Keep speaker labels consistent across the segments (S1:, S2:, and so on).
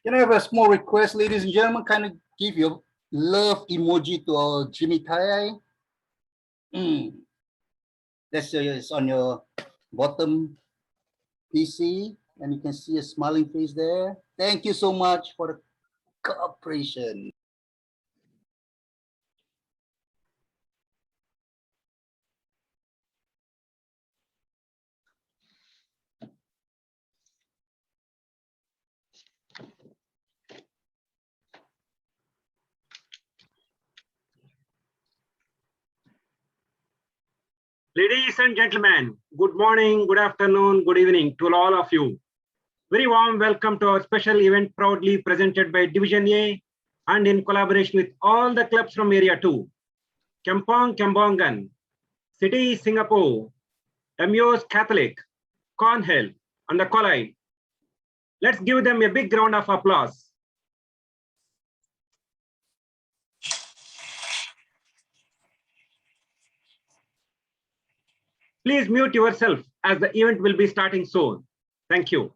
S1: Can I have a small request, ladies and gentlemen? Kind of give your love emoji to our Jimmy Tai. That's it's on your bottom PC, and you can see a smiling face there. Thank you so much for the cooperation.
S2: Ladies and gentlemen, good morning, good afternoon, good evening to all of you. Very warm welcome to our special event proudly presented by Division A and in collaboration with all the clubs from Area 2. Kampong, Kembangan, Citi, Singapore, Emmaus Catholic, Cairnhill, and the Kalyan. Let's give them a big round of applause. Please mute yourself as the event will be starting soon. Thank you.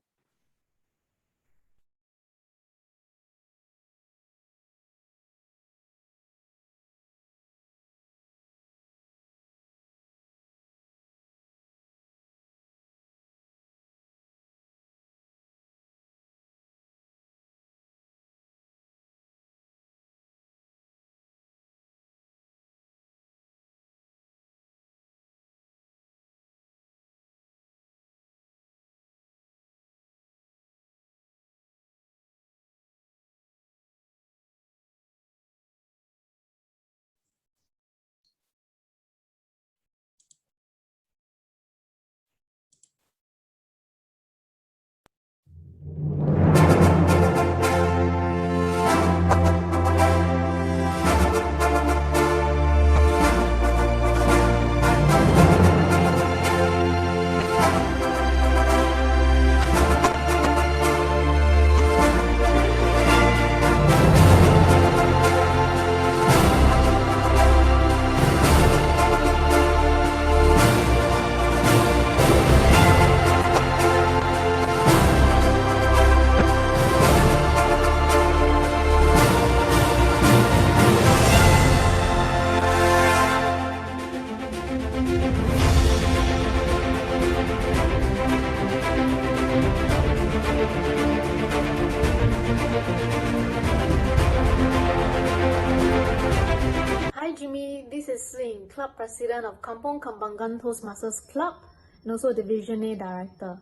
S3: Club President of Kampong Kembangan Toastmasters Club and also Division A Director.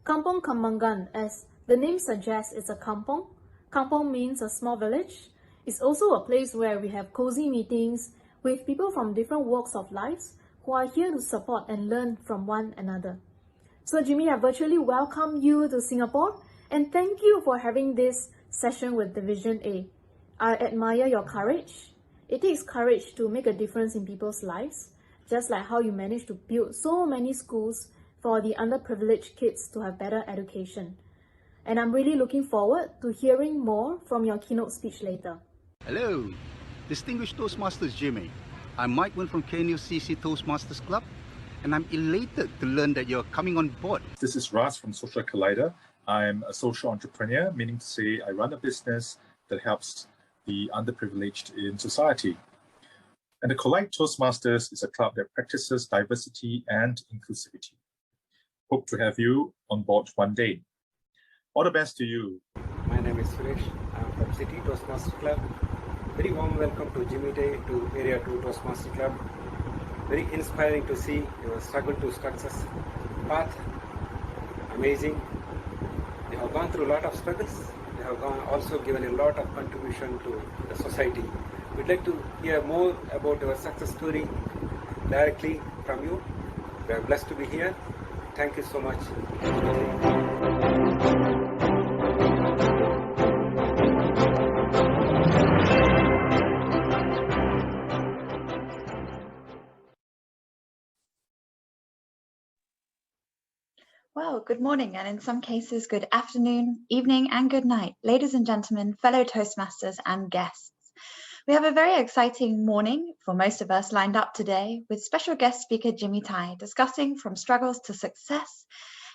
S3: Kampong Kembangan, as the name suggests, is a kampong. Kampong means a small village. It's also a place where we have cozy meetings with people from different walks of life who are here to support and learn from one another. So Jimmy, I virtually welcome you to Singapore and thank you for having this session with Division A. I admire your courage. It takes courage to make a difference in people's lives, just like how you managed to build so many schools for the underprivileged kids to have better education. And I'm really looking forward to hearing more from your keynote speech later.
S1: Hello, distinguished Toastmasters Jimmy. I'm Mike Win from Cairnhill CC Toastmasters Club, and I'm elated to learn that you're coming on board.
S4: This is Ras from Social Collider. I'm a social entrepreneur, meaning to say I run a business that helps the underprivileged in society. And the Collide Toastmasters is a club that practices diversity and inclusivity. Hope to have you on board one day. All the best to you.
S5: My name is Suresh. I'm from Citi Toastmasters Club. Very warm welcome to Jimmy Day to Area 2 Toastmasters Club. Very inspiring to see your struggle to success path. Amazing. You have gone through a lot of struggles. They have also given a lot of contribution to the society. We'd like to hear more about your success story directly from you. We are blessed to be here. Thank you so much.
S6: Well, good morning, and in some cases, good afternoon, evening, and good night, ladies and gentlemen, fellow Toastmasters and guests. We have a very exciting morning for most of us lined up today with special guest speaker Jimmy Tai discussing from struggles to success,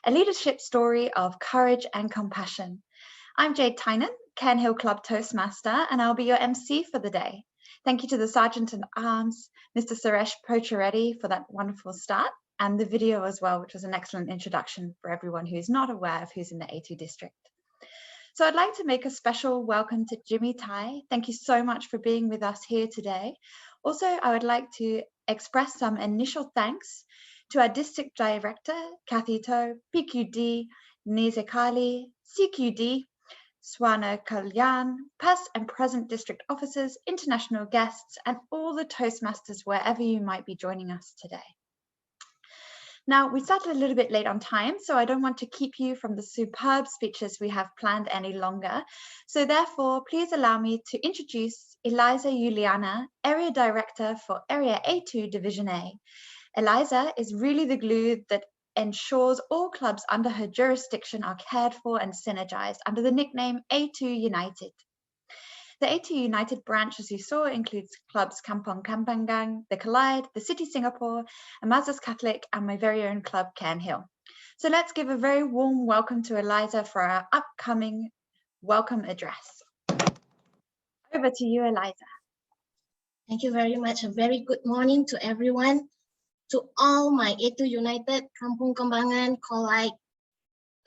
S6: a leadership story of courage and compassion. I'm Jade Tynan, Cairnhill Club Toastmaster, and I'll be your MC for the day. Thank you to the Sergeant at Arms, Mr. Suresh Pochareddy, for that wonderful start, and the video as well, which was an excellent introduction for everyone who's not aware of who's in the A2 district. So I'd like to make a special welcome to Jimmy Tai. Thank you so much for being with us here today. Also, I would like to express some initial thanks to our District Director, Kathy Toh, PQD, Niza, CQD, Swarna, Kalyan, past and present district officers, international guests, and all the Toastmasters wherever you might be joining us today. Now, we started a little bit late on time, so I don't want to keep you from the superb speeches we have planned any longer. So therefore, please allow me to introduce Eliza Juliana, Area Director for Area A2 Division A. Eliza is really the glue that ensures all clubs under her jurisdiction are cared for and synergized under the nickname A2 United. The A2 United branch, as you saw, includes clubs Kampong Kembangan, the Kalyan, the Citi Singapore, Emmaus Catholic, and my very own club, Cairnhill. So let's give a very warm welcome to Eliza for our upcoming welcome address. Over to you, Eliza.
S7: Thank you very much. A very good morning to everyone. To all my A2 United, Kampong Kembangan, Kalyan,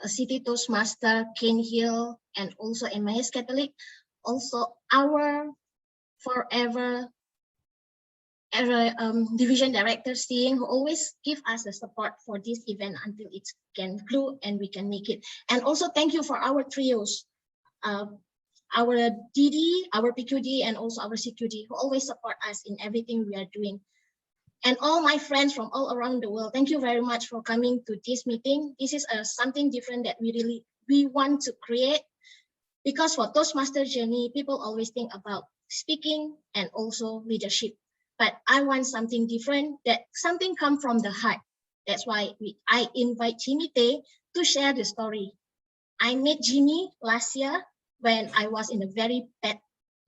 S7: Citi Toastmaster, Cairnhill, and also Emmaus Catholic. Also, our forever division director Sting, who always give us the support for this event until it can conclude and we can make it. And also thank you for our trios, our DD, our PQD, and also our CQD, who always support us in everything we are doing. And all my friends from all around the world, thank you very much for coming to this meeting. This is something different that we want to create. Because for Toastmaster journey, people always think about speaking and also leadership. But I want something different, that something come from the heart. That's why I invite Jimmy Tay to share the story. I met Jimmy last year when I was in a very bad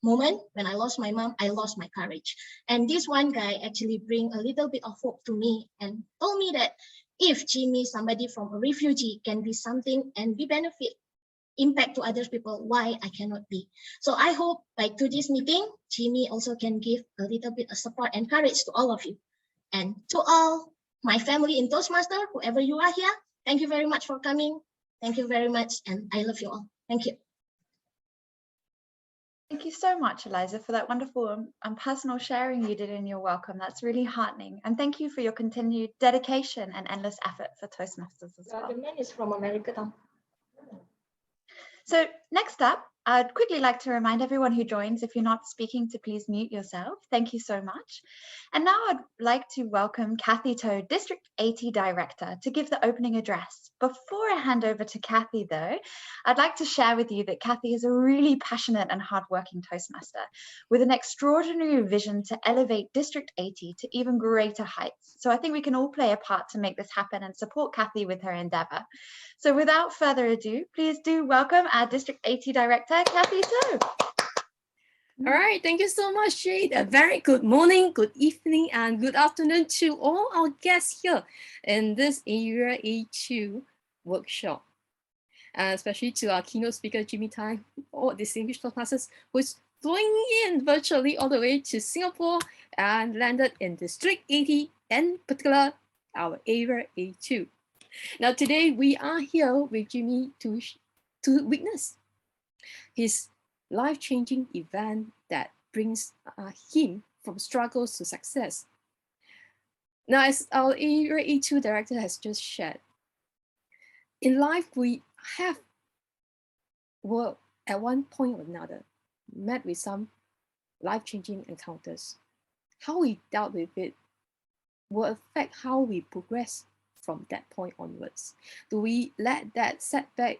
S7: moment. When I lost my mom, I lost my courage. And this one guy actually bring a little bit of hope to me and told me that if Jimmy, somebody from a refugee, can be something and be benefit, impact to other people, why I cannot be. So I hope by today's meeting, Jimmy also can give a little bit of support and courage to all of you. And to all my family in Toastmaster, whoever you are here, thank you very much for coming. Thank you very much. And I love you all. Thank you.
S6: Thank you so much, Eliza, for that wonderful and personal sharing you did in your welcome. That's really heartening. And thank you for your continued dedication and endless effort for Toastmasters as well.
S7: The man is from America now.
S6: So next up, I'd quickly like to remind everyone who joins, if you're not speaking, to please mute yourself. Thank you so much. And now I'd like to welcome Kathy Toh, District A2 Director, to give the opening address. Before I hand over to Kathy, though, I'd like to share with you that Kathy is a really passionate and hardworking Toastmaster with an extraordinary vision to elevate District A2 to even greater heights. So I think we can all play a part to make this happen and support Kathy with her endeavor. So without further ado, please do welcome our District A2 Director, Kathy Toh.
S8: All right, thank you so much, Jade. A very good morning, good evening, and good afternoon to all our guests here in this Area A2 workshop. And especially to our keynote speaker, Jimmy Tai, all distinguished Toastmasters, who's flying in virtually all the way to Singapore and landed in District 80, in particular, our Area A2. Now, today we are here with Jimmy to witness his life-changing event that brings him from struggles to success. Now, as our Area A2 Director has just shared, in life we have, well, at one point or another, met with some life-changing encounters. How we dealt with it will affect how we progress from that point onwards. Do we let that setback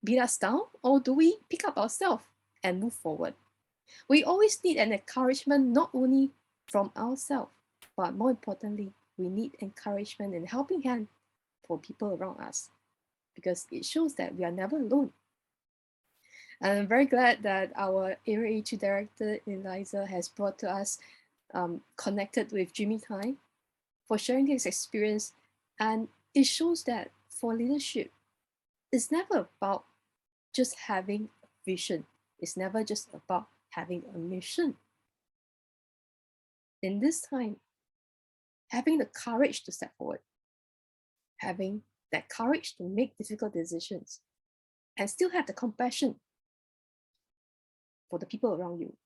S8: beat us down, or do we pick up ourselves and move forward? We always need an encouragement, not only from ourselves, but more importantly, we need encouragement and helping hand for people around us, because it shows that we are never alone. And I'm very glad that our Area A2 Director, Eliza, has brought to us, connected with Jimmy Tai for sharing his experience. And it shows that for leadership, it's never about just having a vision. It's never just about having a mission. In this time, having the courage to step forward, having that courage to make difficult decisions, and still have the compassion for the people around you.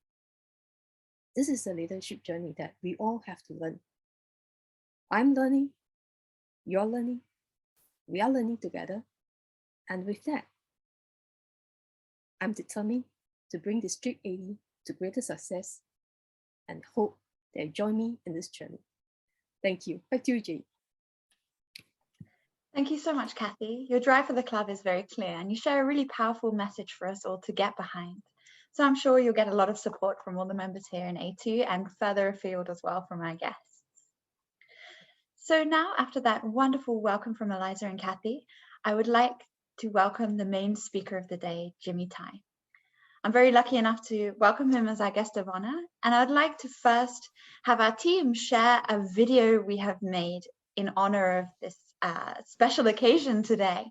S8: This is a leadership journey that we all have to learn. I'm learning, you're learning, we are learning together. And with that, I'm determined to bring District 80 to greater success and hope that you join me in this journey. Thank you. Back to you, Jade.
S6: Thank you so much, Kathy. Your drive for the club is very clear and you share a really powerful message for us all to get behind. So I'm sure you'll get a lot of support from all the members here in A2 and further afield as well from our guests. So now, after that wonderful welcome from Eliza and Kathy, I would like to welcome the main speaker of the day, Jimmy Tai. I'm very lucky enough to welcome him as our guest of honor, and I'd like to first have our team share a video we have made in honor of this special occasion today.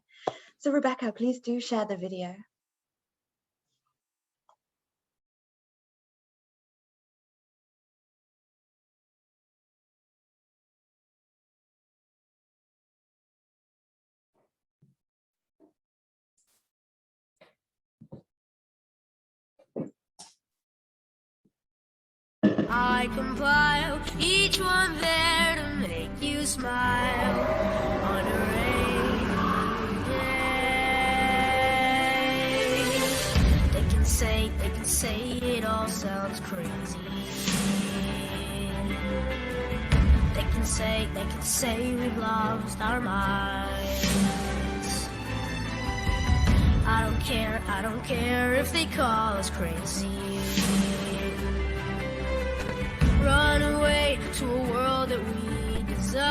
S6: So Rebecca, please do share the video.
S9: I compile each one there to make you smile on a rainy day. They can say it all sounds crazy. They can say we've lost our minds. I don't care if they call us crazy. Run away to a world that we design.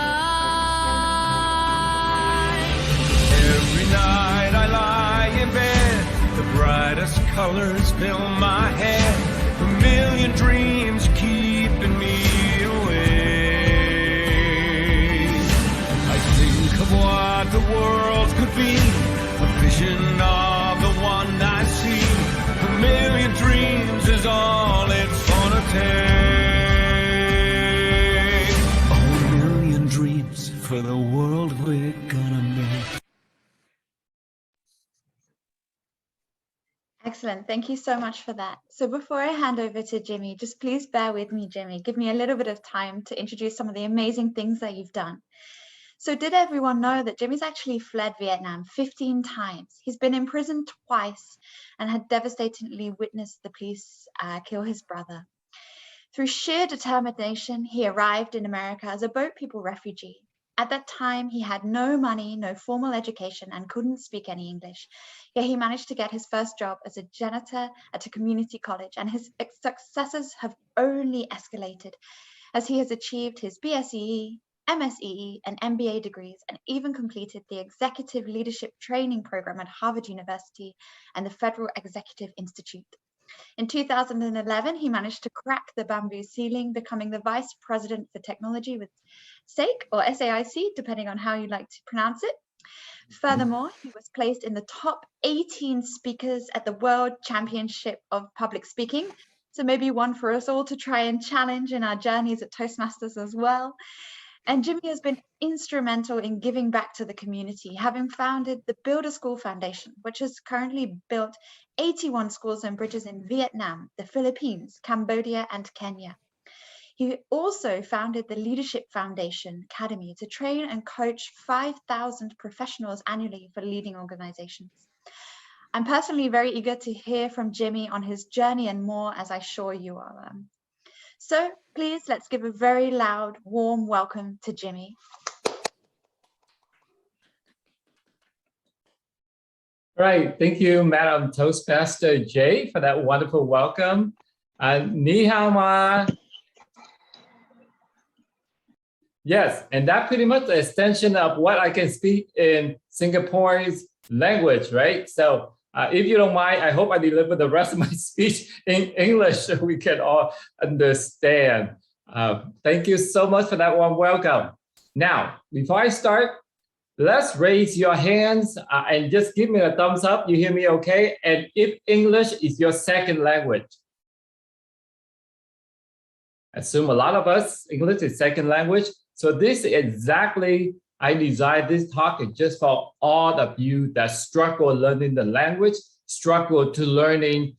S10: Every night I lie in bed, the brightest colors fill my head, a million dreams keeping me awake. I think of what the world could be, a vision of the one I see. A million dreams is all it's gonna take. For the world we're gonna make.
S6: Excellent. Thank you so much for that. So before I hand over to Jimmy, just please bear with me, Jimmy. Give me a little bit of time to introduce some of the amazing things that you've done. So did everyone know that Jimmy's actually fled Vietnam 15 times? He's been imprisoned twice and had devastatingly witnessed the police kill his brother. Through sheer determination, he arrived in America as a boat people refugee. At that time, he had no money, no formal education, and couldn't speak any English. Yet he managed to get his first job as a janitor at a community college, and his successes have only escalated as he has achieved his BSEE, MSEE, and MBA degrees, and even completed the Executive Leadership Training Program at Harvard University and the Federal Executive Institute. In 2011, he managed to crack the bamboo ceiling, becoming the Vice President for Technology with SAIC, or SAIC, depending on how you like to pronounce it. Furthermore, he was placed in the top 18 speakers at the World Championship of Public Speaking. So maybe one for us all to try and challenge in our journeys at Toastmasters as well. And Jimmy has been instrumental in giving back to the community, having founded the Builder School Foundation, which has currently built 81 schools and bridges in Vietnam, the Philippines, Cambodia, and Kenya. He also founded the Leadership Foundation Academy to train and coach 5,000 professionals annually for leading organizations. I'm personally very eager to hear from Jimmy on his journey and more, as I'm sure you are. So please, let's give a very loud, warm welcome to Jimmy.
S11: Right, thank you, Madam Toastmaster Jay, for that wonderful welcome. Ni hao ma. Yes, and that pretty much the extension of what I can speak in Singapore's language, right? So if you don't mind, I hope I deliver the rest of my speech in English so we can all understand. Thank you so much for that warm welcome. Now, before I start, let's raise your hands and just give me a thumbs up. You hear me okay? And if English is your second language. Assume a lot of us, English is second language. So this is exactly, I designed this talk is just for all of you that struggle learning the language, struggle to learning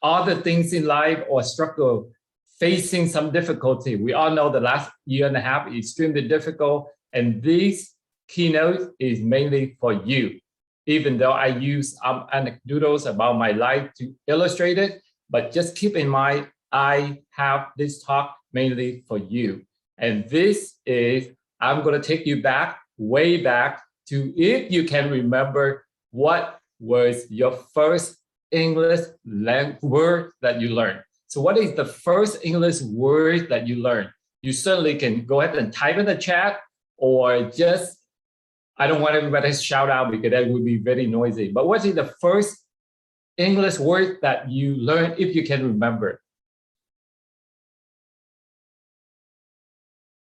S11: other things in life, or struggle facing some difficulty. We all know the last year and a half is extremely difficult, and this keynote is mainly for you. Even though I use anecdotes about my life to illustrate it, but just keep in mind, I have this talk mainly for you. And this is, I'm going to take you back, way back to, if you can remember, what was your first English word that you learned. So what is the first English word that you learned? You certainly can go ahead and type in the chat, or just, I don't want everybody to shout out because that would be very noisy. But what is the first English word that you learned, if you can remember?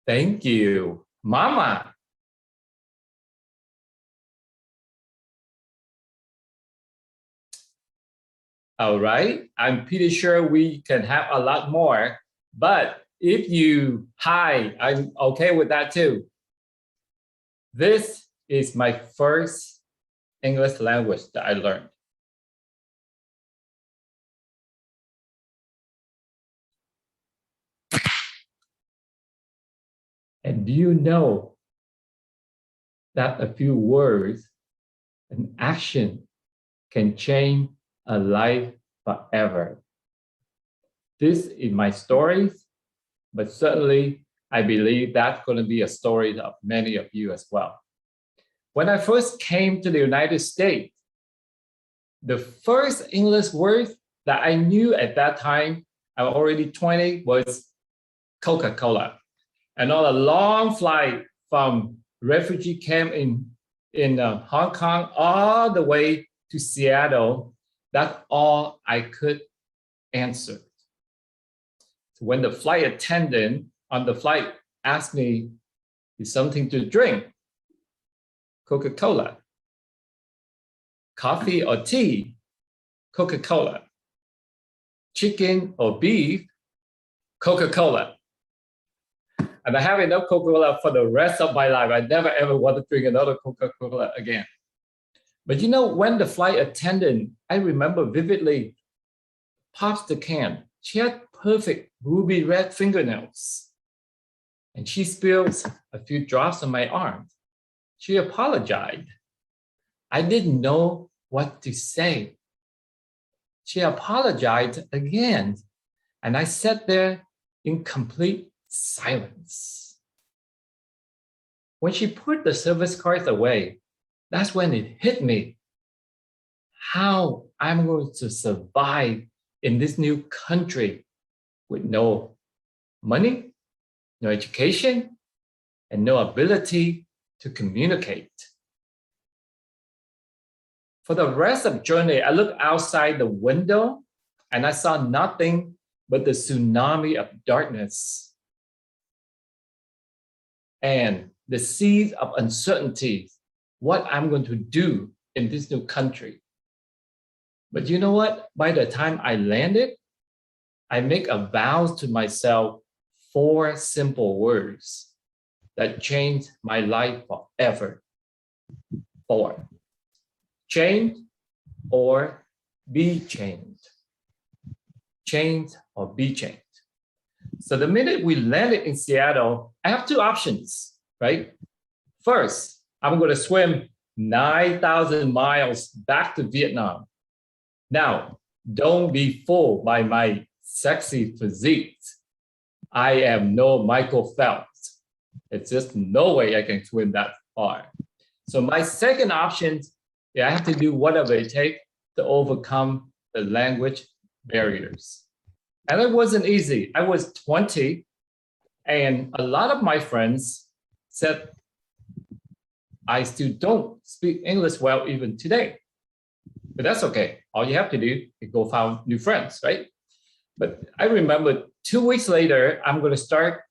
S11: Thank you. Mama. All right. I'm pretty sure we can have a lot more, but if you, hi, I'm okay with that too. This is my first English language that I learned. And do you know that a few words, an action, can change a life forever? This is my story, but certainly I believe that's going to be a story of many of you as well. When I first came to the United States, the first English word that I knew at that time, I'm already 20, was Coca-Cola. And on a long flight from refugee camp in Hong Kong all the way to Seattle, that's all I could answer. So when the flight attendant on the flight asked me, is something to drink? Coca-Cola. Coffee or tea? Coca-Cola. Chicken or beef? Coca-Cola. And I have enough Coca-Cola for the rest of my life. I never ever want to drink another Coca-Cola again. But you know, when the flight attendant, I remember vividly, pops the can. She had perfect ruby red fingernails. And she spills a few drops on my arm. She apologized. I didn't know what to say. She apologized again. And I sat there in complete silence. When she put the service cards away, that's when it hit me how I'm going to survive in this new country with no money, no education, and no ability to communicate. For the rest of the journey, I looked outside the window and I saw nothing but the tsunami of darkness and the seas of uncertainty, what I'm going to do in this new country. But you know what? By the time I landed, I make a vow to myself, 4 simple words that changed my life forever. 4. Change or be changed. Change or be changed. So the minute we landed in Seattle, I have 2 options, right? First, I'm going to swim 9,000 miles back to Vietnam. Now, don't be fooled by my sexy physique. I am no Michael Phelps. It's just no way I can swim that far. So my second option, I have to do whatever it takes to overcome the language barriers. And it wasn't easy. I was 20, and a lot of my friends said, I still don't speak English well even today. But that's okay. All you have to do is go find new friends, right? But I remember 2 weeks later, I'm going to start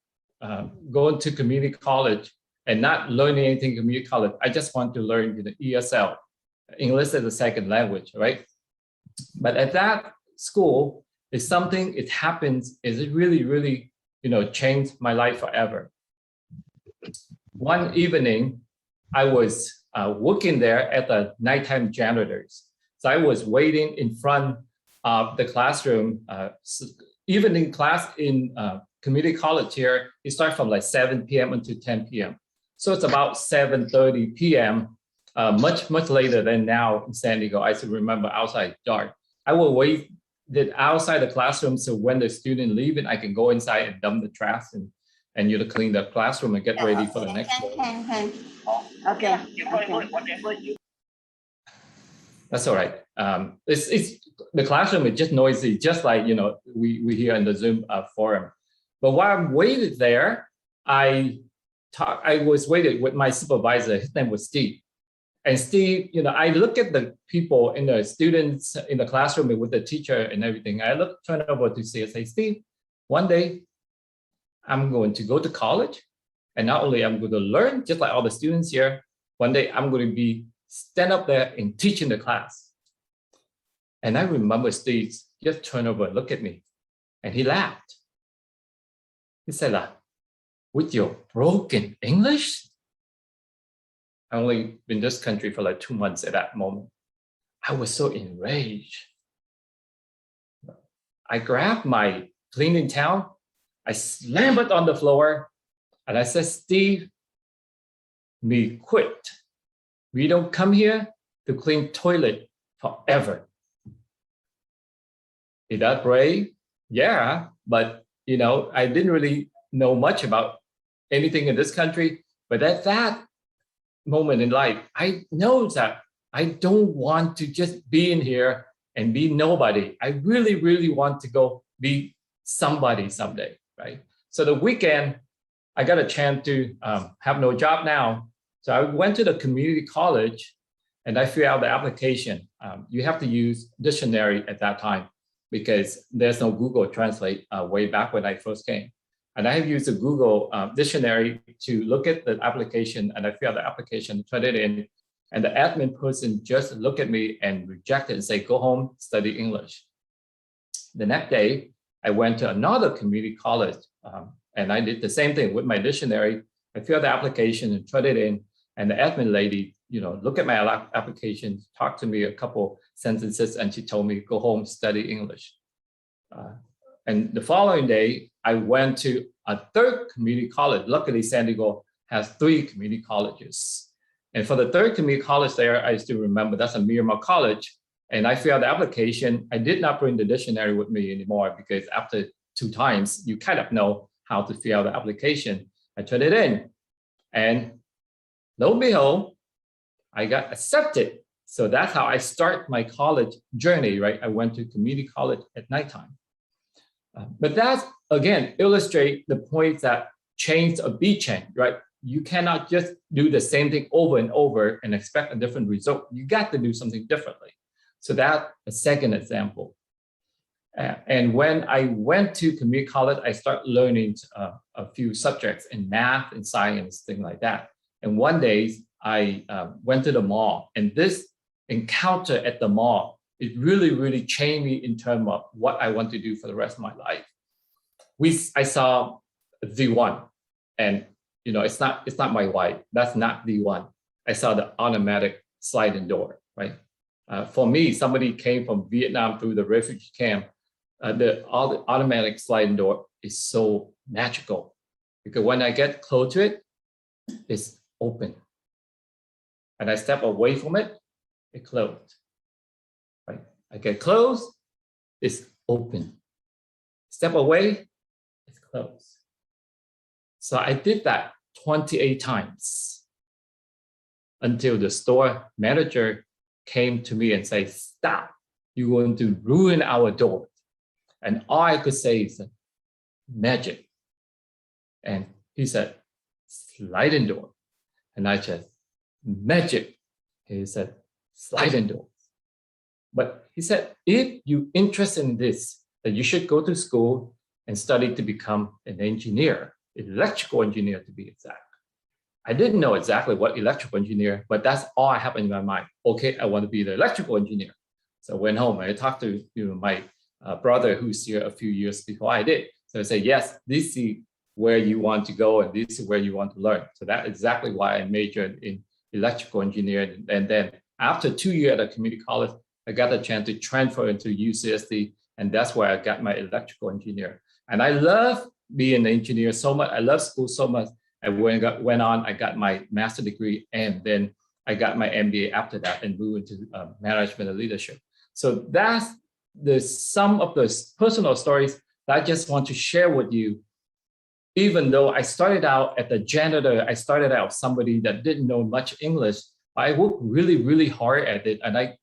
S11: going to community college and not learning anything in community college. I just want to learn the ESL, English as a second language, right? But at that school, it's something, it happens, it really, really, changed my life forever. One evening, I was working there at the nighttime janitors. So I was waiting in front of the classroom. Evening class in community college here, it starts from like 7 p.m. until 10 p.m. So it's about 7:30 p.m., much later than now in San Diego. I still remember outside dark. I will wait outside the classroom, so when the student leave, I can go inside and dump the trash and clean the classroom and get ready for the next day.
S12: Okay.
S11: That's all right. It's the classroom is just noisy, just like we hear in the Zoom forum. But while I waited there, I was waiting with my supervisor. His name was Steve. And Steve, I look at the people in the students in the classroom with the teacher and everything. I turn over to see and say, Steve, one day I'm going to go to college. And not only I'm going to learn, just like all the students here, one day I'm going to stand up there and teach in the class. And I remember Steve just turned over and looked at me and he laughed. He said, with your broken English? I only been in this country for like 2 months at that moment. I was so enraged. I grabbed my cleaning towel, I slammed it on the floor, and I said, Steve, me quit. We don't come here to clean toilet forever. Is that brave? Yeah, but I didn't really know much about anything in this country. But at that moment in life, I know that I don't want to just be in here and be nobody. I really, really want to go be somebody someday, right? So the weekend, I got a chance to have no job now. So I went to the community college and I filled out the application. You have to use dictionary at that time because there's no Google Translate way back when I first came. And I have used the Google dictionary to look at the application, and I filled out the application, put it in, and the admin person just looked at me and rejected and say, go home, study English. The next day, I went to another community college, and I did the same thing with my dictionary. I filled the application and put it in, and the admin lady, look at my application, talked to me a couple sentences, and she told me, go home, study English. And the following day, I went to a third community college. Luckily, San Diego has 3 community colleges. And for the third community college there, I still remember that's a Miramar College. And I filled out the application. I did not bring the dictionary with me anymore because after 2 times, you kind of know how to fill out the application. I turned it in. And lo and behold, I got accepted. So that's how I start my college journey, right? I went to community college at nighttime. But that, again, illustrates the point that change or be changed, right? You cannot just do the same thing over and over and expect a different result. You got to do something differently. So that's a second example. And when I went to community college, I started learning a few subjects in math and science, things like that. And one day I went to the mall, and this encounter at the mall, it really, really changed me in terms of what I want to do for the rest of my life. I saw the one, and it's not my wife. That's not the one. I saw the automatic sliding door, right? For me, somebody came from Vietnam through the refugee camp. The automatic sliding door is so magical because when I get close to it, it's open. And I step away from it, it closed. Right? I get close, it's open. Step away, it's closed. So I did that 28 times until the store manager came to me and said, stop, you're going to ruin our door. And all I could say is magic. And he said, sliding door. And I said, magic. He said, sliding door. But he said, if you're interested in this, then you should go to school and study to become an engineer, electrical engineer to be exact. I didn't know exactly what electrical engineer, but that's all I have in my mind. Okay, I want to be the electrical engineer. So I went home and I talked to my brother who's here a few years before I did. So I said, yes, this is where you want to go and this is where you want to learn. So that's exactly why I majored in electrical engineering. And then after 2 years at a community college, I got a chance to transfer into UCSD, and that's where I got my electrical engineer. And I love being an engineer so much. I love school so much. I went on, I got my master's degree, and then I got my MBA after that and moved into management and leadership. So that's the sum of those personal stories that I just want to share with you. Even though I started out at the janitor, I started out somebody that didn't know much English, I worked really, really hard at it. And I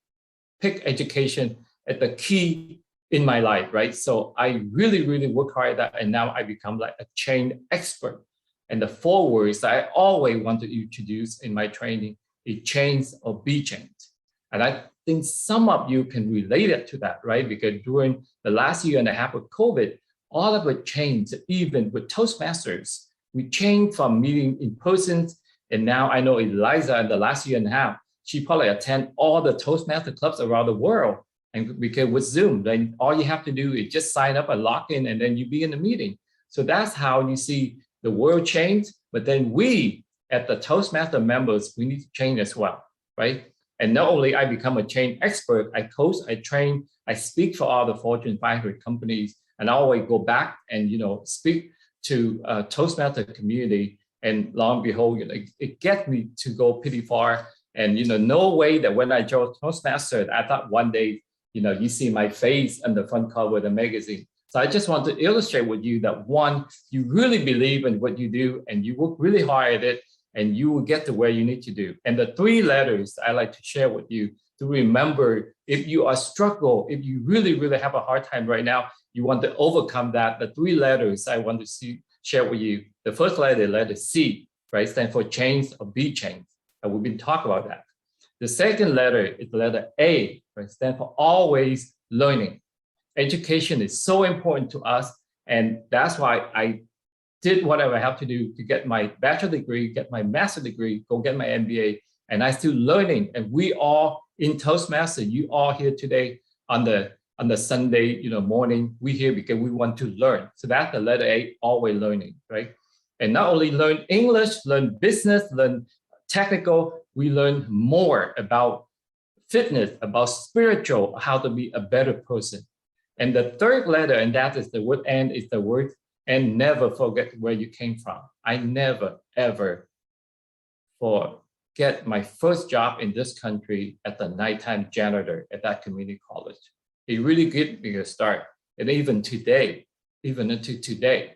S11: picked education at the key in my life, right? So I really, really work hard at that. And now I become like a change expert. And the 4 words that I always want to introduce in my training is change or be changed. And I think some of you can relate it to that, right? Because during the last year and a half of COVID, all of it changed. Even with Toastmasters, we changed from meeting in person. And now I know Eliza in the last year and a half, she probably attend all the Toastmaster clubs around the world. And because with Zoom, then all you have to do is just sign up and log in, and then you be in the meeting. So that's how you see the world change. But then we, at the Toastmaster members, we need to change as well, right? And not only I become a change expert, I coach, I train, I speak for all the Fortune 500 companies, and I always go back and speak to Toastmaster community. And lo and behold, it gets me to go pretty far. And no way that when I joined Toastmasters, I thought one day, you see my face on the front cover of the magazine. So I just want to illustrate with you that one, you really believe in what you do and you work really hard at it, and you will get to where you need to do. And the 3 letters I like to share with you to remember, if you are struggle, if you really, really have a hard time right now, you want to overcome that. The 3 letters I want to share with you. The first letter, letter C, right, stands for change or be changed. And we've been talking about that. The second letter is the letter A, right, stands for always learning. Education is so important to us. And that's why I did whatever I have to do to get my bachelor degree, get my master's degree, go get my MBA, and I'm still learning. And we all in Toastmasters, you all here today on the Sunday morning, we here because we want to learn. So that's the letter A, always learning, right? And not only learn English, learn business, learn technical, we learn more about fitness, about spiritual, how to be a better person. And the third letter, and that is the word N, is the word and never forget where you came from. I never, ever forget my first job in this country at the nighttime janitor at that community college. It really gave me a start. And even today, even until today,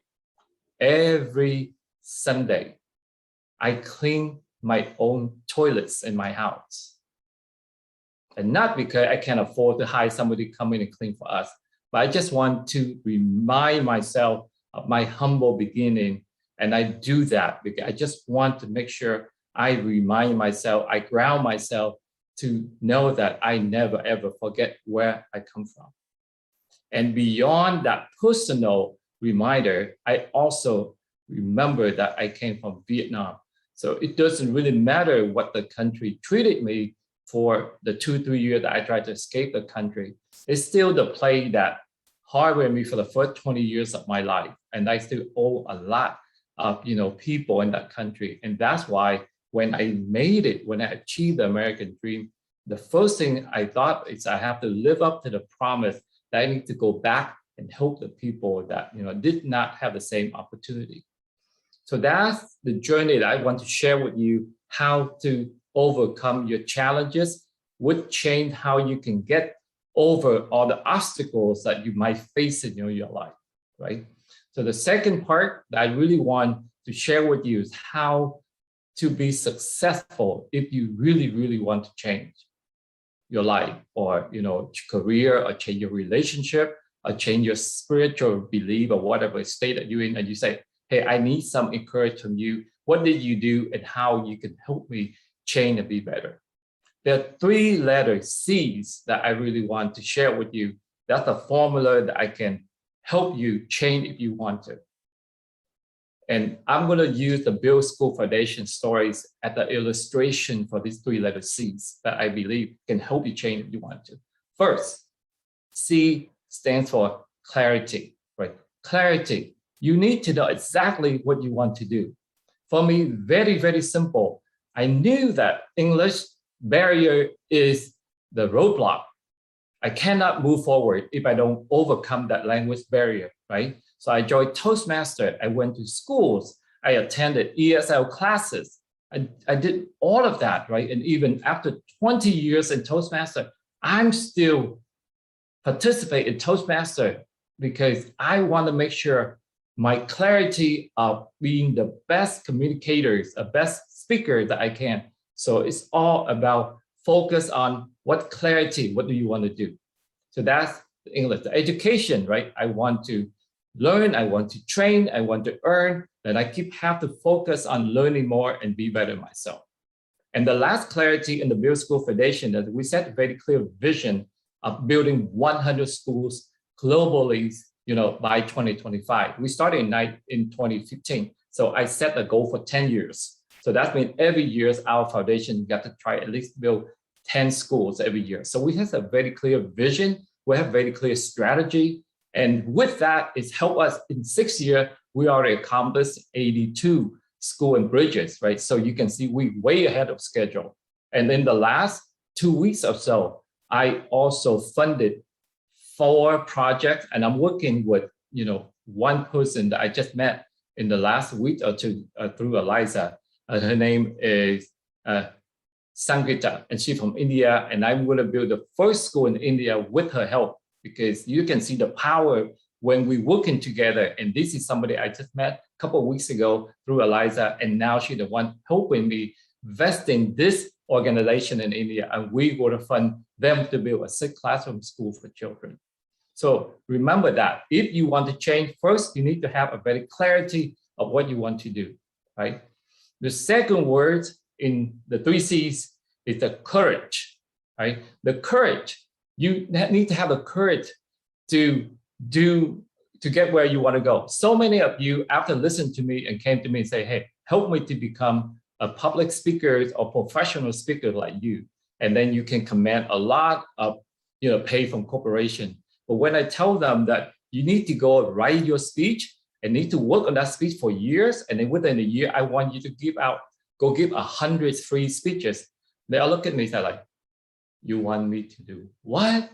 S11: every Sunday, I clean my own toilets in my house. And not because I can't afford to hire somebody to come in and clean for us, but I just want to remind myself of my humble beginning. And I do that because I just want to make sure I remind myself, I ground myself to know that I never, ever forget where I come from. And beyond that personal reminder, I also remember that I came from Vietnam. So it doesn't really matter what the country treated me for the 2-3 years that I tried to escape the country. It's still the place that harbored me for the first 20 years of my life. And I still owe a lot of people in that country. And that's why when I made it, when I achieved the American dream, the first thing I thought is I have to live up to the promise that I need to go back and help the people that did not have the same opportunity. So that's the journey that I want to share with you, how to overcome your challenges, would change how you can get over all the obstacles that you might face in your life, right? So the second part that I really want to share with you is how to be successful if you really, really want to change your life or career, or change your relationship, or change your spiritual belief, or whatever state that you're in, and you say, hey, I need some encouragement from you. What did you do and how you can help me change and be better? There are 3 letters, C's, that I really want to share with you. That's a formula that I can help you change if you want to. And I'm going to use the Build School Foundation stories as the illustration for these 3-letter C's that I believe can help you change if you want to. First, C stands for clarity, right? Clarity. You need to know exactly what you want to do. For me, very, very simple. I knew that English barrier is the roadblock. I cannot move forward if I don't overcome that language barrier, right? So I joined Toastmasters. I went to schools. I attended ESL classes. I did all of that, right? And even after 20 years in Toastmasters, I'm still participate in Toastmasters because I want to make sure my clarity of being the best communicators, the best speaker that I can. So it's all about focus on what clarity, what do you want to do? So that's the English, the education, right? I want to learn, I want to train, I want to earn, then I have to focus on learning more and be better myself. And the last clarity in the Build School Foundation that we set a very clear vision of building 100 schools globally, by 2025. We started in 2015. So I set a goal for 10 years. So that means every year our foundation got to try at least build 10 schools every year. So we have a very clear vision. We have very clear strategy. And with that, it's helped us in 6 years, we already accomplished 82 school and bridges, right? So you can see we way ahead of schedule. And in the last 2 weeks or so, I also funded 4 projects, and I'm working with, one person that I just met in the last week or two through Eliza. Her name is Sangita, and she's from India, and I'm going to build the first school in India with her help, because you can see the power when we working together. And this is somebody I just met a couple of weeks ago through Eliza, and now she's the one helping me invest in this organization in India, and we're going to fund them to build a 6 classroom school for children. So remember that if you want to change, first you need to have a very clarity of what you want to do, right? The second word in the 3 C's is the courage, right? The courage, you need to have the courage to get where you want to go. So many of you, after listening to me and came to me and say, hey, help me to become a public speaker or professional speaker like you. And then you can command a lot of pay from corporation. But when I tell them that you need to go write your speech and need to work on that speech for years, and then within a year, I want you to go give 100 free speeches. They all look at me and say like, you want me to do what?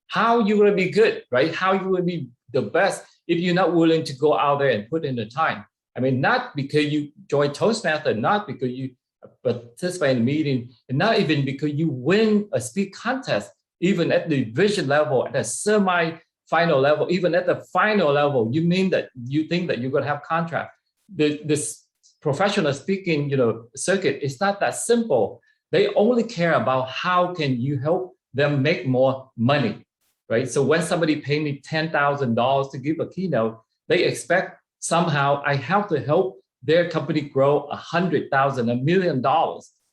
S11: How you going to be good, right? How you will be the best if you're not willing to go out there and put in the time? I mean, not because you join Toastmasters, not because you participate in a meeting, and not even because you win a speak contest, even at the division level, at the semi-final level, even at the final level, you think that you're going to have contract. This professional speaking, circuit, it's not that simple. They only care about how can you help them make more money, right? So when somebody pay me $10,000 to give a keynote, they expect somehow I have to help their company grow 100,000, $1 million.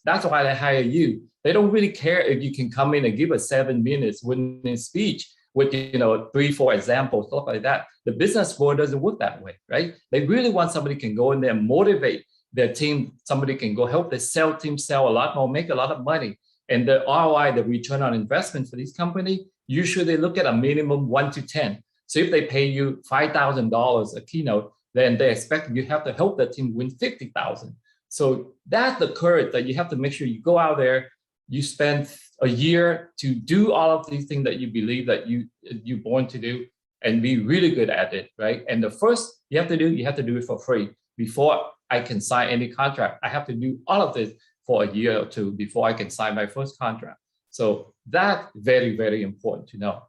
S11: That's why they hire you. They don't really care if you can come in and give a 7 minutes winning speech with 3-4 examples, stuff like that. The business world doesn't work that way, right? They really want somebody can go in there and motivate their team. Somebody can go help the sales team sell a lot more, make a lot of money. And the ROI, the return on investment for this company, usually they look at a minimum 1 to 10. So if they pay you $5,000 a keynote, then they expect you have to help the team win 50,000. So that's the courage that you have to make sure you go out there, you spend a year to do all of these things that you believe that you're born to do and be really good at it, right? And the first you have to do it for free. Before I can sign any contract, I have to do all of this for a year or two before I can sign my first contract. So that's very, very important to know.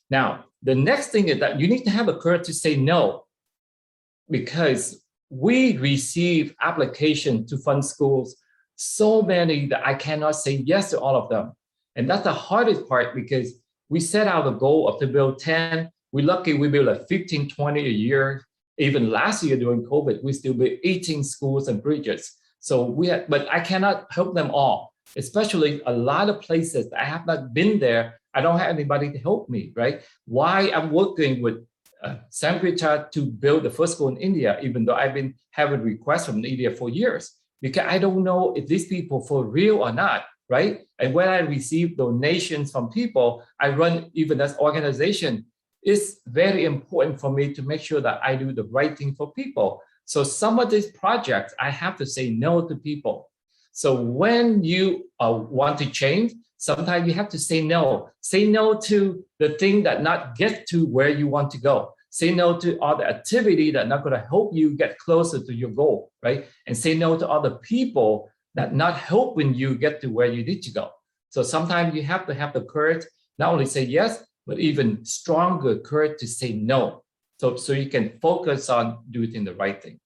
S11: Now, the next thing is that you need to have the courage to say no, because we receive applications to fund schools, so many that I cannot say yes to all of them. And that's the hardest part, because we set out a goal of to build 10. We're lucky we build like 15, 20 a year. Even last year during COVID, we still built 18 schools and bridges. So but I cannot help them all, especially a lot of places I have not been there. I don't have anybody to help me, right? Why I'm working with Sankrita to build the first school in India, even though I've been having requests from India for years, because I don't know if these people for real or not, right? And when I receive donations from people, I run even as organization, it's very important for me to make sure that I do the right thing for people. So some of these projects, I have to say no to people. So when you want to change, sometimes you have to say no. Say no to the thing that not get to where you want to go. Say no to all the activity that not going to help you get closer to your goal, right? And say no to other people that not helping you get to where you need to go. So sometimes you have to have the courage, not only say yes, but even stronger courage to say no. So you can focus on doing the right thing.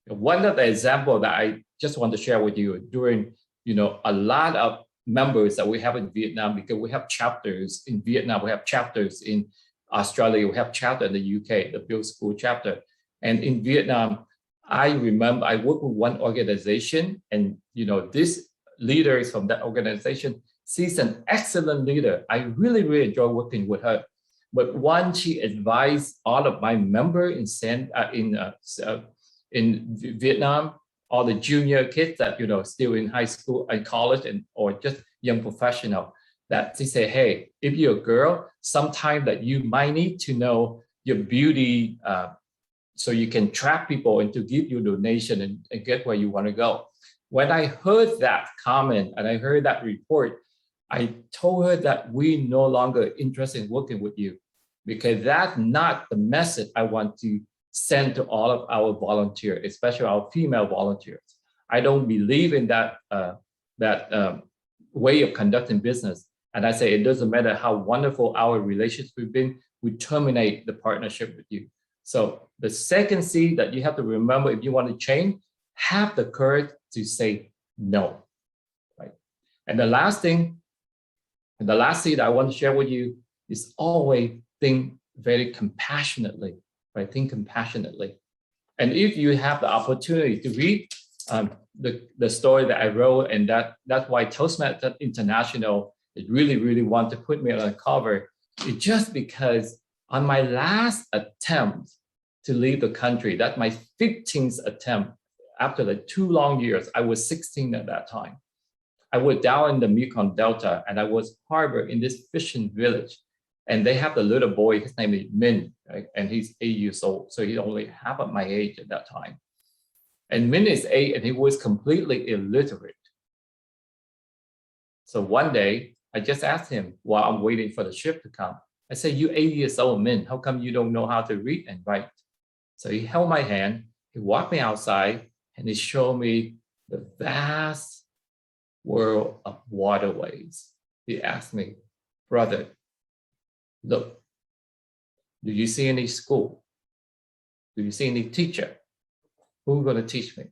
S11: One of the examples that I just want to share with you during, a lot of members that we have in Vietnam, because we have chapters in Vietnam, we have chapters in Australia, we have chapter in the UK, the Build School chapter. And in Vietnam, I remember I worked with one organization, and this leader is from that organization. She's an excellent leader. I really, really enjoy working with her. But once she advised all of my members in Vietnam, all the junior kids that still in high school and college or just young professional, that she say, hey, if you're a girl, sometime that you might need to know your beauty so you can trap people into give you donation and get where you want to go. When I heard that comment and I heard that report, I told her that we no longer interested in working with you, because that's not the message I want to send to all of our volunteers, especially our female volunteers. I don't believe in that way of conducting business. And I say, it doesn't matter how wonderful our relationship has been, we terminate the partnership with you. So the second C that you have to remember if you want to change, have the courage to say no, right? And the last thing, and the last C that I want to share with you is always think very compassionately, right? Think compassionately. And if you have the opportunity to read the story that I wrote, and that's why Toastmasters International is really, really want to put me on the cover, it's just because on my last attempt to leave the country, that's my 15th attempt after the 2 long years, I was 16 at that time. I was down in the Mekong Delta, and I was harbored in this fishing village. And they have the little boy, his name is Min, right? And he's 8 years old. So he's only half of my age at that time. And Min is 8 and he was completely illiterate. So one day I just asked him while I'm waiting for the ship to come, I said, you 8 years old, Min, how come you don't know how to read and write? So he held my hand, he walked me outside, and he showed me the vast world of waterways. He asked me, brother, look, do you see any school? Do you see any teacher? Who's going to teach me?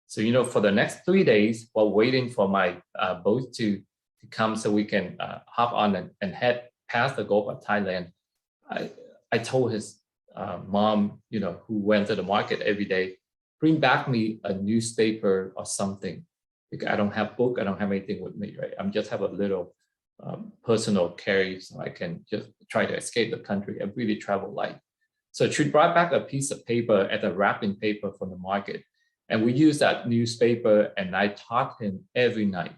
S11: So, for the next 3 days, while waiting for my boat to come so we can hop on and head past the Gulf of Thailand, I told his mom, who went to the market every day, bring back me a newspaper or something, because I don't have book, I don't have anything with me, right? I'm just have a little personal carry so I can just try to escape the country and really travel light. So she brought back a piece of paper as a wrapping paper from the market. And we used that newspaper, and I taught him every night,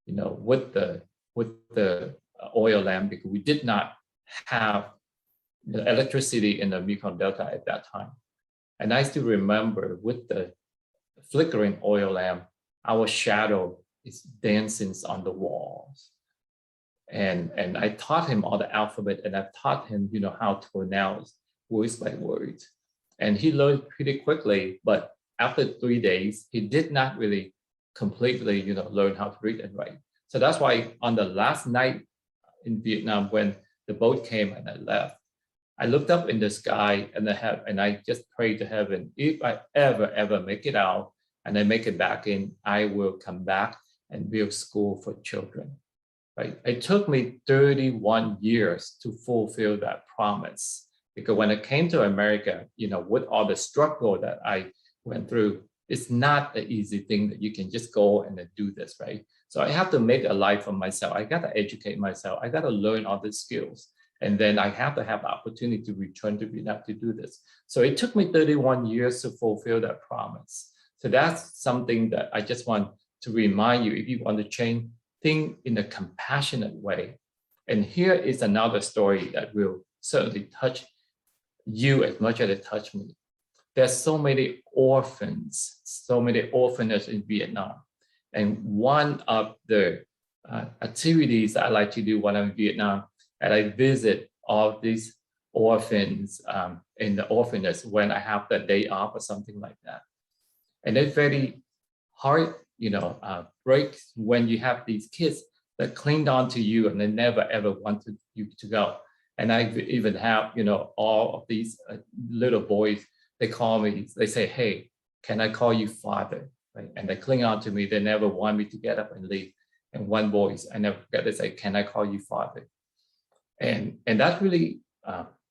S11: with the oil lamp, because we did not have the electricity in the Mekong Delta at that time. And I still remember with the flickering oil lamp, our shadow is dancing on the walls. And I taught him all the alphabet, and I taught him, how to pronounce words by words. And he learned pretty quickly, but after 3 days, he did not really completely, learn how to read and write. So that's why on the last night in Vietnam, when the boat came and I left, I looked up in the sky and I just prayed to heaven, if I ever make it out and I make it back in, I will come back and build school for children. Right? It took me 31 years to fulfill that promise, because when I came to America, with all the struggle that I went through, it's not an easy thing that you can just go and do this, right? So I have to make a life for myself. I got to educate myself. I got to learn all these skills. And then I have to have the opportunity to return to Vietnam to do this. So it took me 31 years to fulfill that promise. So that's something that I just want to remind you, if you want to change, think in a compassionate way. And here is another story that will certainly touch you as much as it touched me. There's so many orphans, so many orphanages in Vietnam. And one of the activities I like to do when I'm in Vietnam, and I visit all these orphans in the orphanage when I have the day off or something like that. And it's very hard, break when you have these kids that cling on to you and they never ever wanted you to go. And I even have, all of these little boys, they call me, they say, hey, can I call you father? Right? And they cling on to me. They never want me to get up and leave. And one voice, I never forget, they say, can I call you father? And that really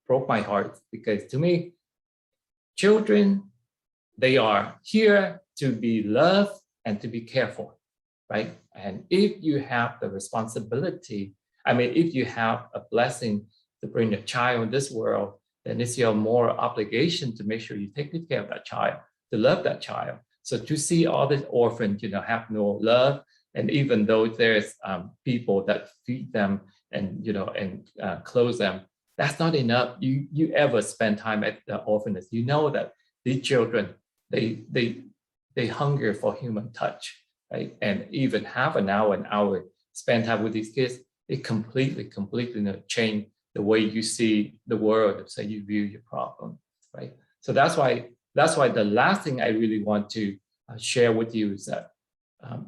S11: broke my heart, because to me, children, they are here to be loved and to be cared for, right? And if you have the responsibility, if you have a blessing to bring a child in this world, then it's your moral obligation to make sure you take good care of that child, to love that child. So to see all these orphans, have no love, and even though there's people that feed them and clothe them, that's not enough. You ever spend time at the orphanage, you know that these children, they hunger for human touch, right? And even half an hour spend time with these kids, it completely change the way you see the world, so you view your problem, right? So that's why the last thing I really want to share with you is that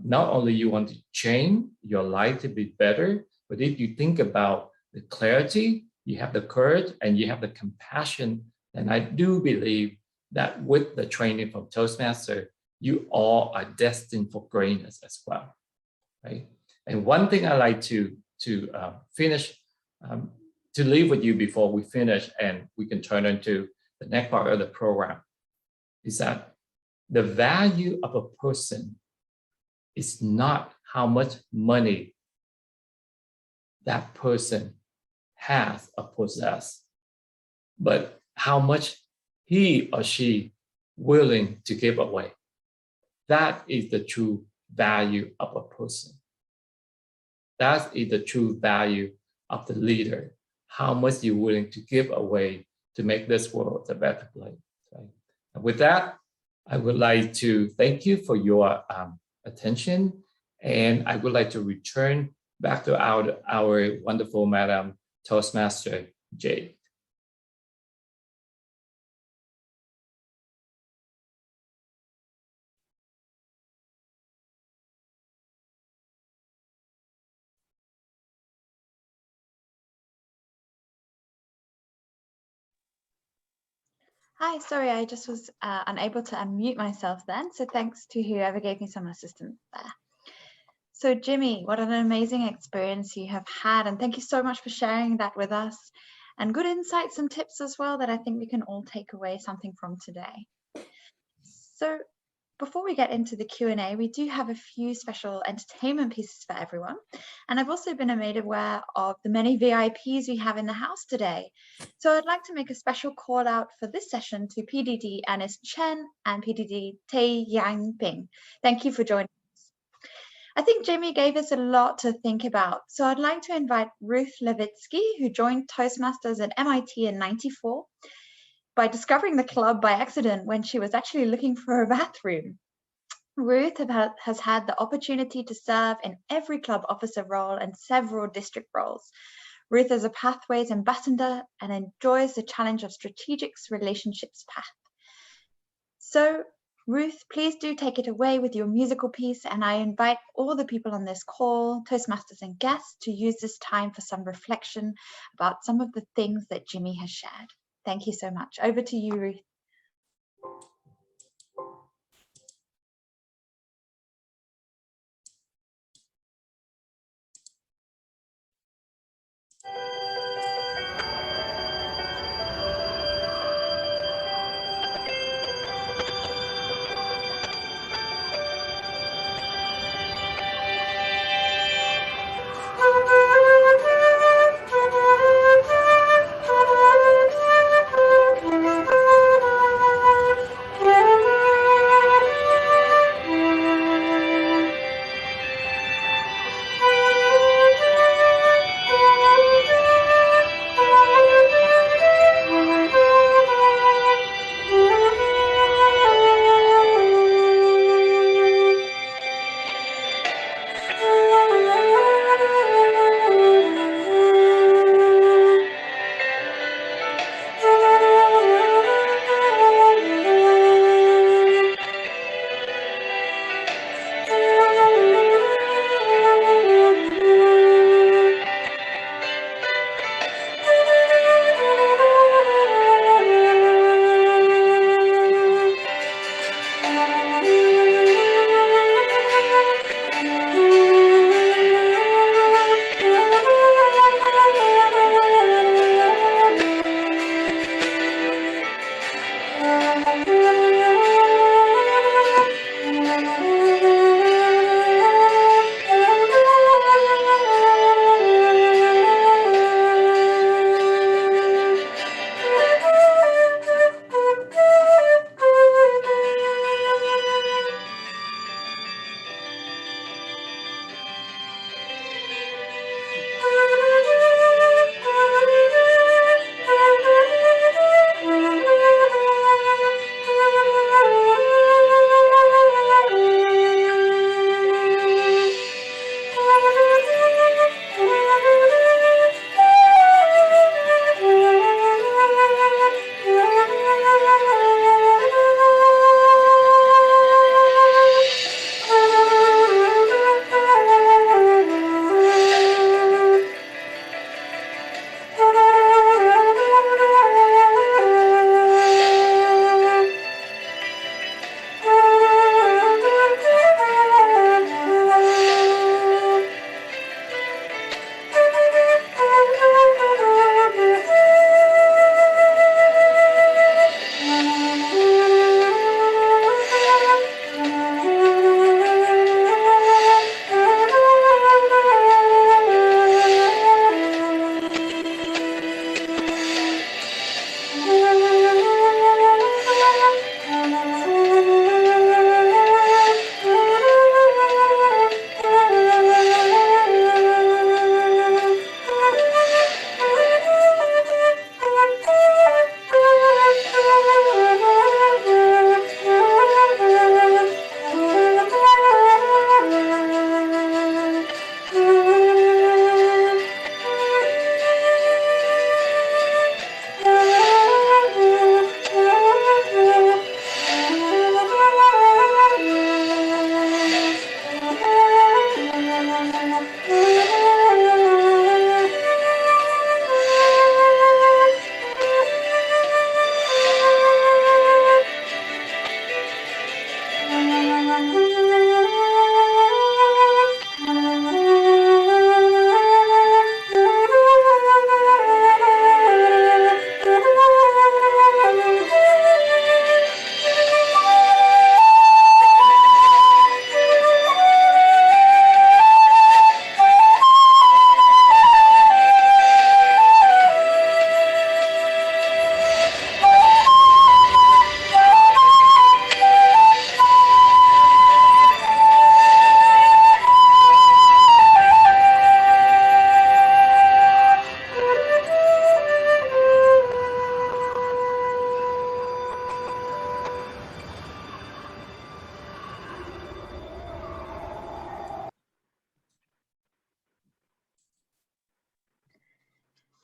S11: not only you want to change your life to be better, but if you think about the clarity, you have the courage, and you have the compassion, then I do believe that with the training from Toastmaster, you all are destined for greatness as well, right? And one thing I like to finish, to leave with you before we finish and we can turn into the next part of the program, is that the value of a person is not how much money that person has or possess, but how much he or she willing to give away. That is the true value of a person. That is the true value of the leader. How much you're willing to give away to make this world a better place. Right? And with that, I would like to thank you for your attention, and I would like to return back to our wonderful Madam Toastmaster Jade.
S6: Hi, sorry, I just was unable to unmute myself then. So thanks to whoever gave me some assistance there. So Jimmy, what an amazing experience you have had. And thank you so much for sharing that with us. And good insights and tips as well that I think we can all take away something from today. So before we get into the Q&A, we do have a few special entertainment pieces for everyone. And I've also been made aware of the many VIPs we have in the house today. So I'd like to make a special call out for this session to PDD Anis Chen and PDD Tay Yang Ping. Thank you for joining us. I think Jamie gave us a lot to think about. So I'd like to invite Ruth Levitsky, who joined Toastmasters at MIT in '94. By discovering the club by accident when she was actually looking for a bathroom. Ruth has had the opportunity to serve in every club officer role and several district roles. Ruth is a Pathways ambassador and enjoys the challenge of strategic relationships path. So Ruth, please do take it away with your musical piece, and I invite all the people on this call, Toastmasters and guests, to use this time for some reflection about some of the things that Jimmy has shared. Thank you so much. Over to you, Ruth.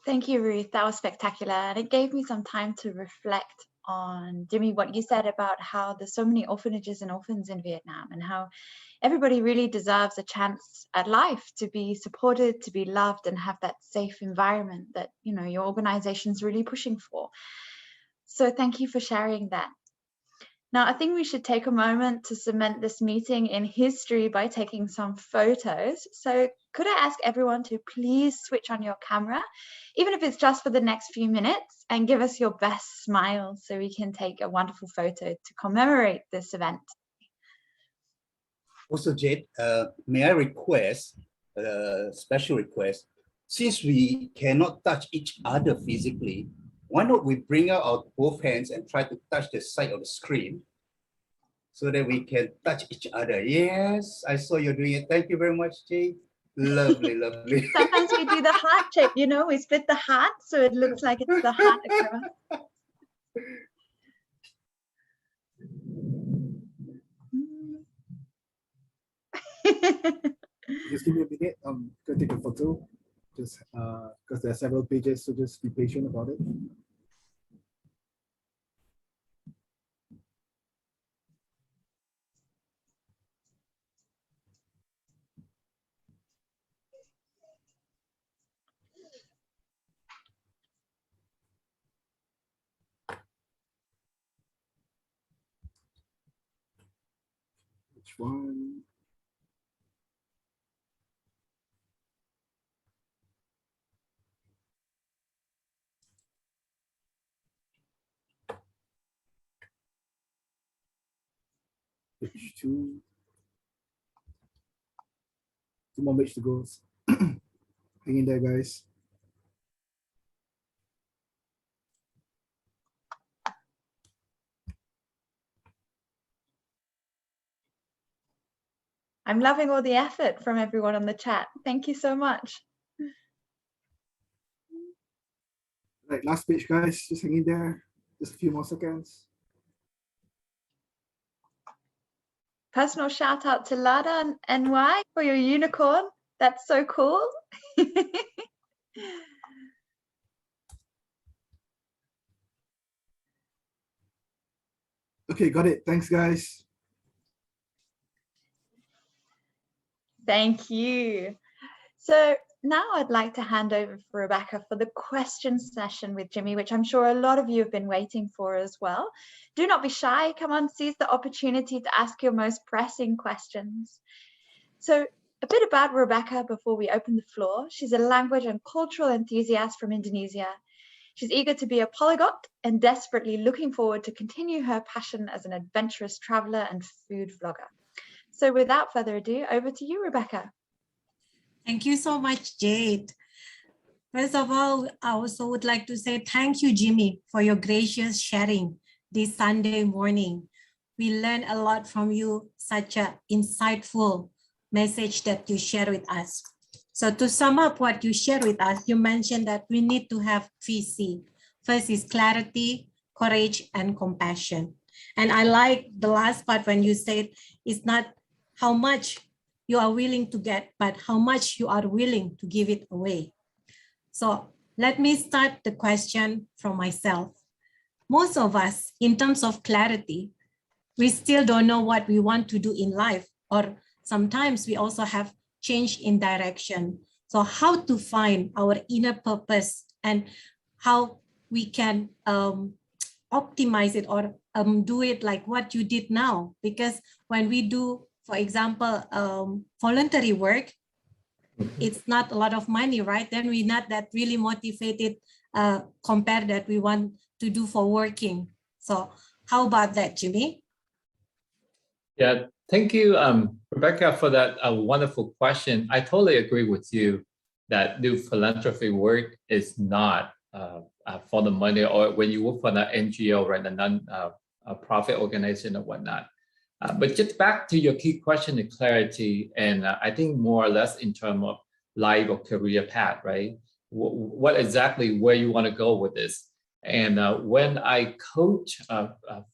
S6: Thank you, Ruth. That was spectacular. And it gave me some time to reflect on, Jimmy, what you said about how there's so many orphanages and orphans in Vietnam and how everybody really deserves a chance at life to be supported, to be loved, and have that safe environment that, you know, your organization's really pushing for. So thank you for sharing that. Now, I think we should take a moment to cement this meeting in history by taking some photos. So could I ask everyone to please switch on your camera, even if it's just for the next few minutes, and give us your best smile so we can take a wonderful photo to commemorate this event.
S1: Also, Jade, may I request, a special request, since we cannot touch each other physically, why not we bring out our both hands and try to touch the side of the screen so that we can touch each other? Yes, I saw you doing it. Thank you very much, Jade. Lovely, lovely.
S6: Sometimes we do the heart shape, you know, we split the heart so it looks like it's the heart across.
S12: Just give me a minute. I'm gonna take a photo. Just because there are several pages, so just be patient about it. Which one? Page 2. 2 more pages to go. Hang in there, guys.
S6: I'm loving all the effort from everyone on the chat. Thank you so much.
S12: Right, last page, guys. Just hang in there. Just a few more seconds.
S6: Personal shout out to Lada NY for your unicorn. That's so cool.
S12: Okay, got it. Thanks, guys.
S6: Thank you. So now I'd like to hand over for Rebecca for the question session with Jimmy, which I'm sure a lot of you have been waiting for as well. Do not be shy. Come on, seize the opportunity to ask your most pressing questions. So a bit about Rebecca before we open the floor. She's a language and cultural enthusiast from Indonesia. She's eager to be a polyglot and desperately looking forward to continue her passion as an adventurous traveler and food vlogger. So without further ado, over to you, Rebecca.
S13: Thank you so much, Jade. First of all, I also would like to say thank you, Jimmy, for your gracious sharing this Sunday morning. We learned a lot from you, such an insightful message that you share with us. So to sum up what you shared with us, you mentioned that we need to have 3C. First is clarity, courage, and compassion. And I like the last part when you said it's not how much you are willing to get, but how much you are willing to give it away. So let me start the question from myself. Most of us, in terms of clarity, we still don't know what we want to do in life, or sometimes we also have change in direction. So how to find our inner purpose and how we can optimize it or do it like what you did now. Because when we do, for example, voluntary work, it's not a lot of money, right? Then we're not that really motivated compared that we want to do for working. So how about that, Jimmy?
S11: Yeah, thank you, Rebecca, for that wonderful question. I totally agree with you that do philanthropy work is not for the money, or when you work for the NGO, right, a non-profit organization or whatnot. But just back to your key question, the clarity, and I think more or less in terms of life or career path, right? What exactly where you want to go with this? And when I coach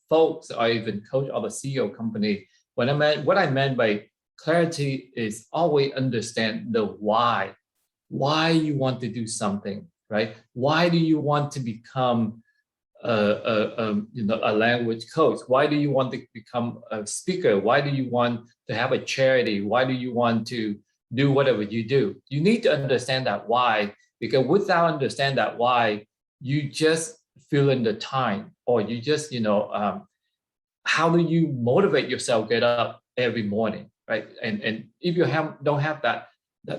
S11: folks, or even coach other CEO company, what I meant by clarity is always understand the why you want to do something, right? Why do you want to become a language coach? Why do you want to become a speaker? Why do you want to have a charity? Why do you want to do whatever you do? You need to understand that why, because without understand that why, you just fill in the time, or you just, how do you motivate yourself get up every morning, right? And if you don't have that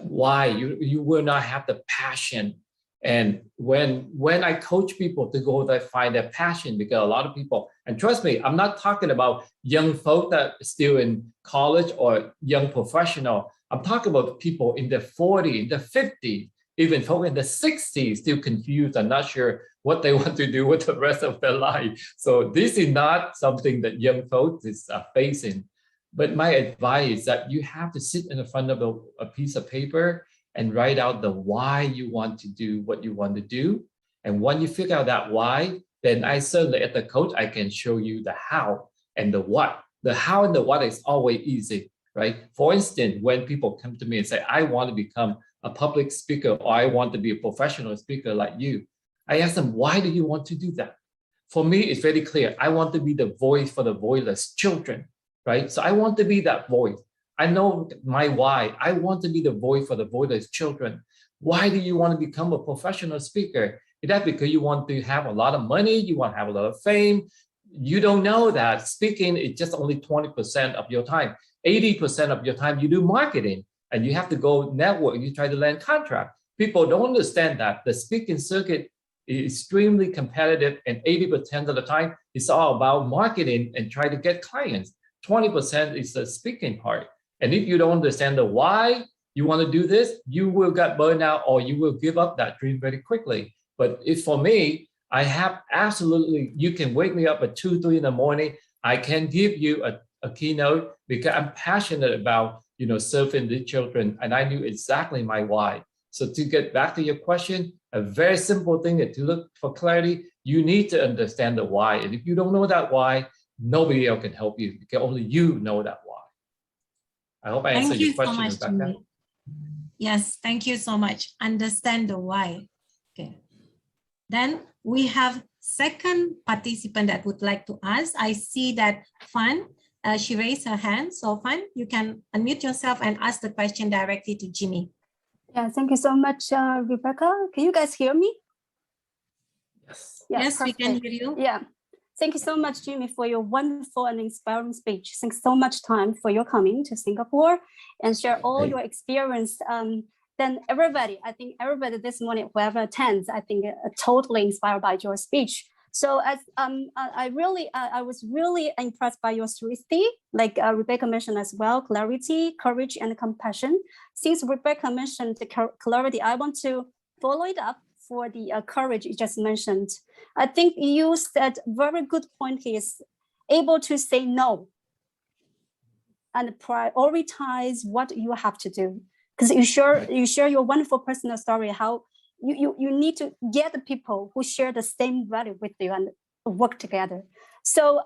S11: why, you will not have the passion. And when I coach people to go there, find their passion, because a lot of people, and trust me, I'm not talking about young folk that are still in college or young professional. I'm talking about people in their 40s, in their 50s, even folk in the 60s, still confused and not sure what they want to do with the rest of their life. So this is not something that young folks is facing. But my advice is that you have to sit in the front of a piece of paper and write out the why you want to do what you want to do. And when you figure out that why, then I certainly, as a coach, I can show you the how and the what. The how and the what is always easy, right? For instance, when people come to me and say, I want to become a public speaker, or I want to be a professional speaker like you, I ask them, why do you want to do that? For me, it's very clear. I want to be the voice for the voiceless children, right? So I want to be that voice. I know my why. I want to be the voice for the voiceless children. Why do you want to become a professional speaker? Is that because you want to have a lot of money? You want to have a lot of fame? you don't know that speaking is just only 20% of your time. 80% of your time you do marketing, and you have to go network, you try to land contract. People don't understand that the speaking circuit is extremely competitive, and 80% of the time it's all about marketing and try to get clients. 20% is the speaking part. And if you don't understand the why you want to do this, you will get burned out or you will give up that dream very quickly. But if for me, I have absolutely, you can wake me up at 2, 3 in the morning. I can give you a keynote because I'm passionate about, serving the children, and I knew exactly my why. So to get back to your question, a very simple thing is to look for clarity. You need to understand the why. And if you don't know that why, nobody else can help you because only you know that why. I hope I answered your question, Rebecca.
S13: Thank you so much, Jimmy. Yes, thank you so much. Understand the why. Okay. Then we have second participant that would like to ask. I see that Fan, she raised her hand. So Fan, you can unmute yourself and ask the question directly to Jimmy.
S14: Yeah, thank you so much, Rebecca. Can you guys hear me?
S11: Yes.
S14: Yeah,
S13: yes,
S14: perfect.
S13: we can hear you.
S14: Yeah. Thank you so much, Jimmy, for your wonderful and inspiring speech. Thanks so much time for your coming to Singapore and share all your experience. Then everybody, I think everybody this morning, whoever attends, I think totally inspired by your speech. So as I was really impressed by your 3C, like Rebecca mentioned as well, clarity, courage, and compassion. Since Rebecca mentioned the clarity, I want to follow it up for the courage you just mentioned. I think you said very good point here is able to say no and prioritize what you have to do. Because you share your wonderful personal story, how you need to get the people who share the same value with you and work together. So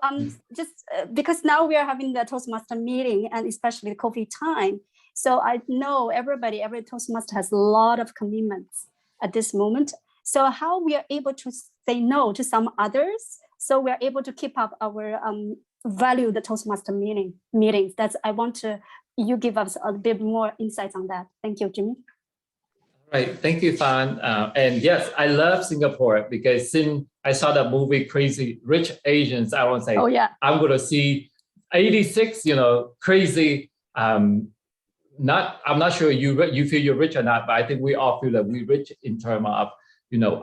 S14: just because now we are having the Toastmaster meeting and especially the COVID time. So I know every Toastmaster has a lot of commitments at this moment. So how we are able to say no to some others, so we are able to keep up our value the Toastmaster meetings. That's you give us a bit more insights on that. Thank you, Jimmy.
S11: Right, thank you, Fan. And yes, I love Singapore because since I saw that movie Crazy Rich Asians, I want to say, I'm going to see 86, crazy. I'm not sure you feel you're rich or not, but I think we all feel that we're rich in terms of,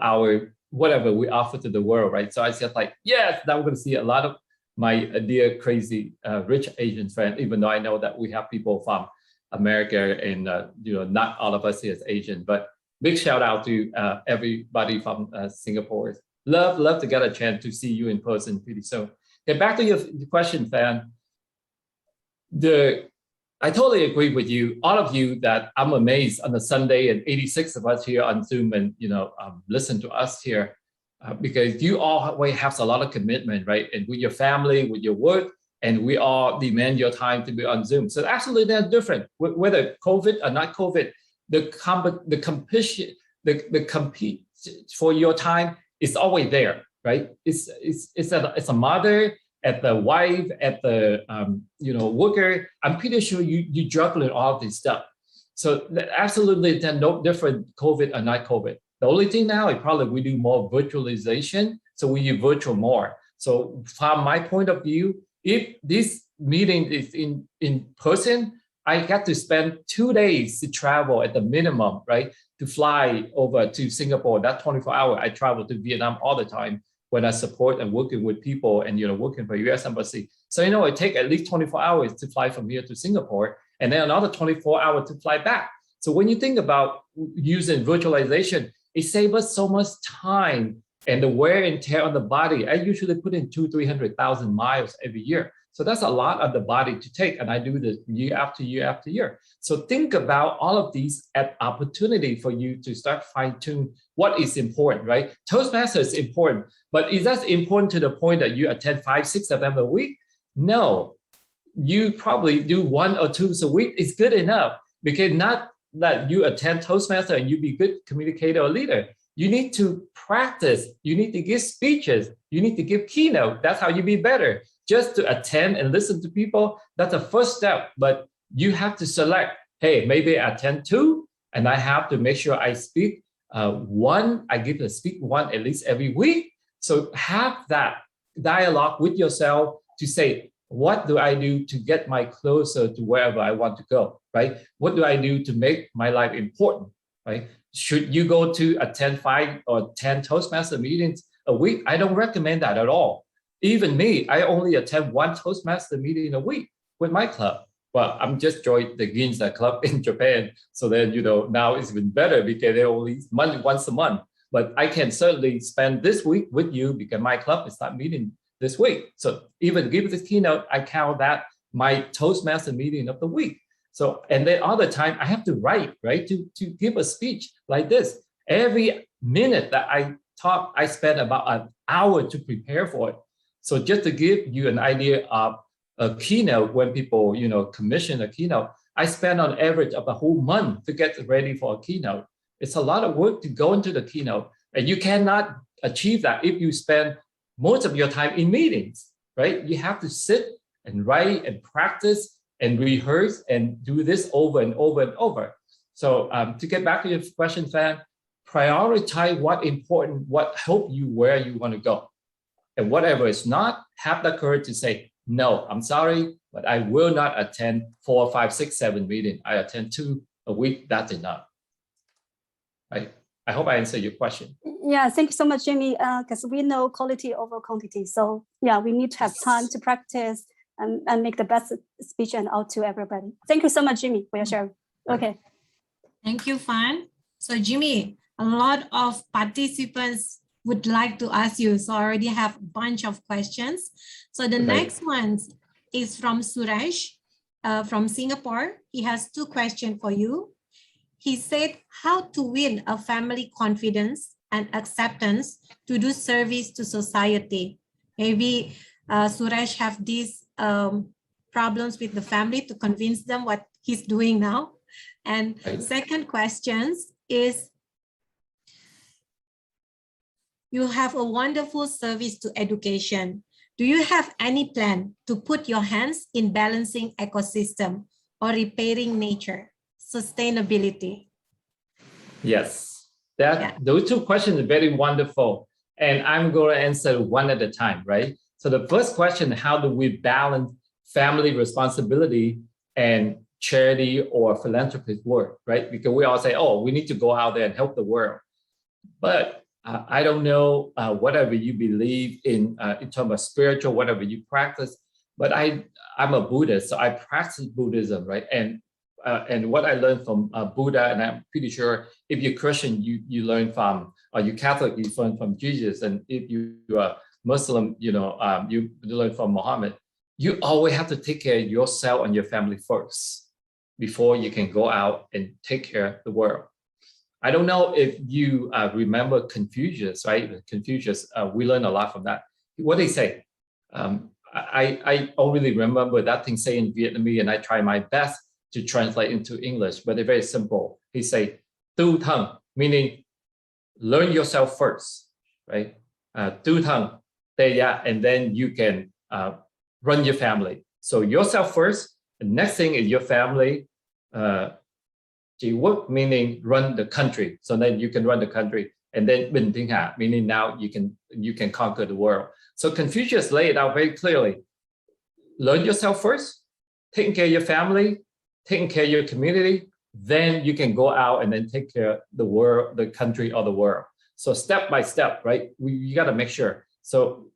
S11: our whatever we offer to the world, right? So I said like, yes, now I'm going to see a lot of my dear crazy rich Asian friend, even though I know that we have people from America and not all of us here is Asian, but big shout out to everybody from Singapore. Love to get a chance to see you in person pretty soon. Okay, back to your question, Fan. I totally agree with you, all of you, that I'm amazed on the Sunday and 86 of us here on Zoom and listen to us here because you all always have a lot of commitment, right? And with your family, with your work, and we all demand your time to be on Zoom. So absolutely they're different, whether COVID or not COVID. The compete for your time is always there, right? It's a mother, at the wife, at the worker. I'm pretty sure you juggling all of this stuff. So absolutely, they're no different, COVID or not COVID. The only thing now is probably we do more virtualization, so we use virtual more. So from my point of view, if this meeting is in person, I got to spend 2 days to travel at the minimum, right? To fly over to Singapore. That 24 hours, I travel to Vietnam all the time when I support and working with people and working for US Embassy. So it takes at least 24 hours to fly from here to Singapore, and then another 24 hours to fly back. So when you think about using virtualization, it saves us so much time and the wear and tear on the body. I usually put in 200,000-300,000 miles every year. So that's a lot of the body to take. And I do this year after year after year. So think about all of these as opportunity for you to start fine-tune what is important, right? Toastmasters is important, but is that important to the point that you attend 5, 6 of them a week? No, you probably do 1 or 2 a week. It's good enough because not that you attend Toastmaster and you be good communicator or leader. You need to practice. You need to give speeches. You need to give keynote. That's how you be better. Just to attend and listen to people, that's the first step. But you have to select, hey, maybe I attend 2, and I have to make sure I speak 1. I give to speak 1 at least every week. So have that dialogue with yourself to say, what do I do to get my closer to wherever I want to go, right? What do I do to make my life important, right? Should you go to attend 5 or 10 Toastmaster meetings a week? I don't recommend that at all. Even me, I only attend 1 Toastmaster meeting a week with my club. Well, I'm just joined the Ginza club in Japan. So then, now it's even better because they're only once a month. But I can certainly spend this week with you because my club is not meeting this week. So even give this keynote, I count that my Toastmaster meeting of the week. So, and then other time I have to write, right? To give a speech like this. Every minute that I talk, I spend about an hour to prepare for it. So just to give you an idea of a keynote, when people, commission a keynote, I spend on average of a whole month to get ready for a keynote. It's a lot of work to go into the keynote, and you cannot achieve that if you spend most of your time in meetings, right? You have to sit and write and practice and rehearse and do this over and over and over. So to get back to your question, Fan, prioritize what important, what help you where you want to go. And whatever is not, have the courage to say, no, I'm sorry, but I will not attend 4, 5, 6, 7 meetings. I attend 2 a week, that's enough. Right? I hope I answered your question.
S14: Yeah, thank you so much, Jimmy, because we know quality over quantity. So yeah, we need to have time to practice and make the best speech and out to everybody. Thank you so much, Jimmy, for your sharing. Okay.
S13: Thank you, Fan. So Jimmy, a lot of participants would like to ask you. So I already have a bunch of questions. So the next one is from Suresh from Singapore. He has 2 questions for you. He said, how to win a family confidence and acceptance to do service to society. Maybe Suresh have these problems with the family to convince them what he's doing now. And second question is, you have a wonderful service to education. Do you have any plan to put your hands in balancing ecosystem or repairing nature? Sustainability.
S11: Yes, those 2 questions are very wonderful. And I'm going to answer one at a time, right? So the first question, how do we balance family responsibility and charity or philanthropist work, right? Because we all say, oh, we need to go out there and help the world. But I don't know whatever you believe in terms of spiritual, whatever you practice, but I'm a Buddhist, so I practice Buddhism, right? And what I learned from Buddha, and I'm pretty sure if you're Christian, you learn from, or you're Catholic, you learn from Jesus, and if you are Muslim, you learn from Muhammad. You always have to take care of yourself and your family first before you can go out and take care of the world. I don't know if you remember Confucius, right? Confucius, we learn a lot from that. What they say, I only remember that thing say in Vietnamese, and I try my best to translate into English, but they're very simple. He say, tu thang, meaning learn yourself first, right? Tu thang, and then you can run your family. So yourself first, the next thing is your family. Work, meaning run the country. So then you can run the country. And then bình thiên hạ, meaning now you can conquer the world. So Confucius laid it out very clearly. Learn yourself first, taking care of your family, taking care of your community, then you can go out and then take care of the world, the country, or the world. So step by step, right? You got to make sure. So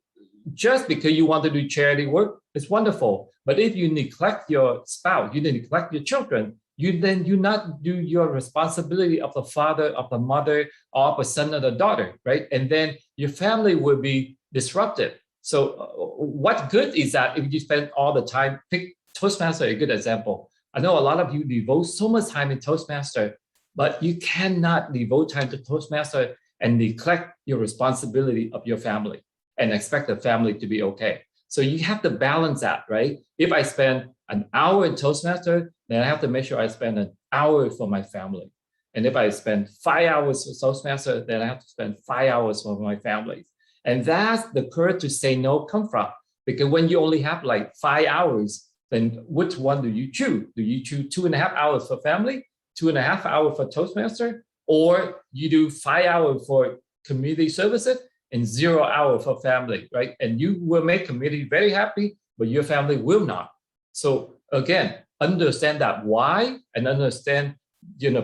S11: just because you want to do charity work, it's wonderful. But if you neglect your spouse, you neglect your children, you not do your responsibility of the father, of the mother, or of a son or the daughter, right? And then your family will be disrupted. So what good is that if you spend all the time, pick Toastmaster, a good example. I know a lot of you devote so much time in Toastmaster, but you cannot devote time to Toastmaster and neglect your responsibility of your family and expect the family to be okay. So you have to balance that, right? If I spend an hour in Toastmaster, then I have to make sure I spend an hour for my family. And if I spend 5 hours with Toastmaster, then I have to spend 5 hours for my family. And that's the courage to say no come from. Because when you only have like 5 hours, then which one do you choose? Do you choose 2.5 hours for family, 2.5 hours for Toastmaster, or you do 5 hours for community services and 0 hour for family, right? And you will make community very happy, but your family will not. So again, understand that why and understand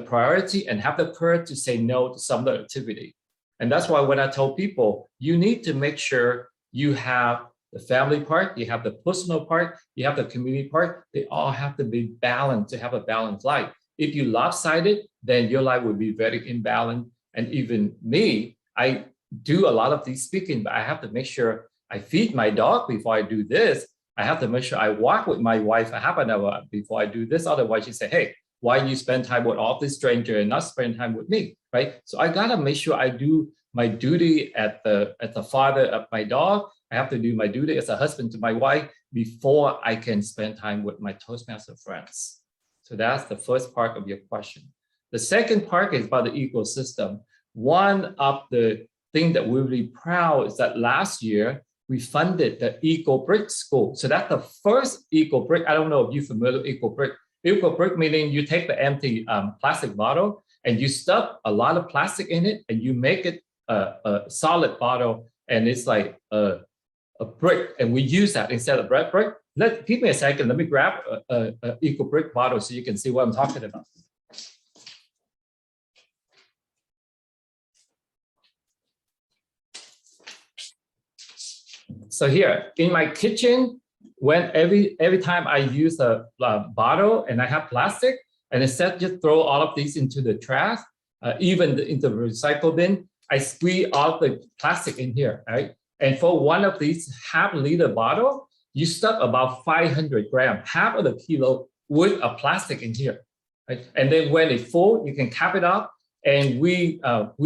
S11: priority and have the courage to say no to some of the activity. And that's why when I tell people, you need to make sure you have the family part, you have the personal part, you have the community part. They all have to be balanced to have a balanced life. If you lopsided, then your life will be very imbalanced. And even me, I do a lot of these speaking, but I have to make sure I feed my dog before I do this. I have to make sure I walk with my wife a half an hour before I do this. Otherwise, she say, hey, why you spend time with all this stranger and not spend time with me, right? So I gotta make sure I do my duty at the father of my dog. I have to do my duty as a husband to my wife before I can spend time with my Toastmaster friends. So that's the first part of your question. The second part is about the ecosystem. One of the things that we're really proud is that last year we funded the Eco Brick School. So that's the first Eco Brick. I don't know if you're familiar with Eco Brick. Eco Brick meaning you take the empty plastic bottle and you stuff a lot of plastic in it and you make it a solid bottle, and it's like a brick, and we use that instead of red brick. Give me a second. Let me grab a Eco Brick bottle so you can see what I'm talking about. So here in my kitchen, when every time I use a bottle and I have plastic, and instead just throw all of these into the trash, even into the recycle bin, I squeeze all the plastic in here, right? And for one of these half-liter bottle, you stuff about 500 grams, half of the kilo worth of plastic in here, right? And then when it's full, you can cap it up. And we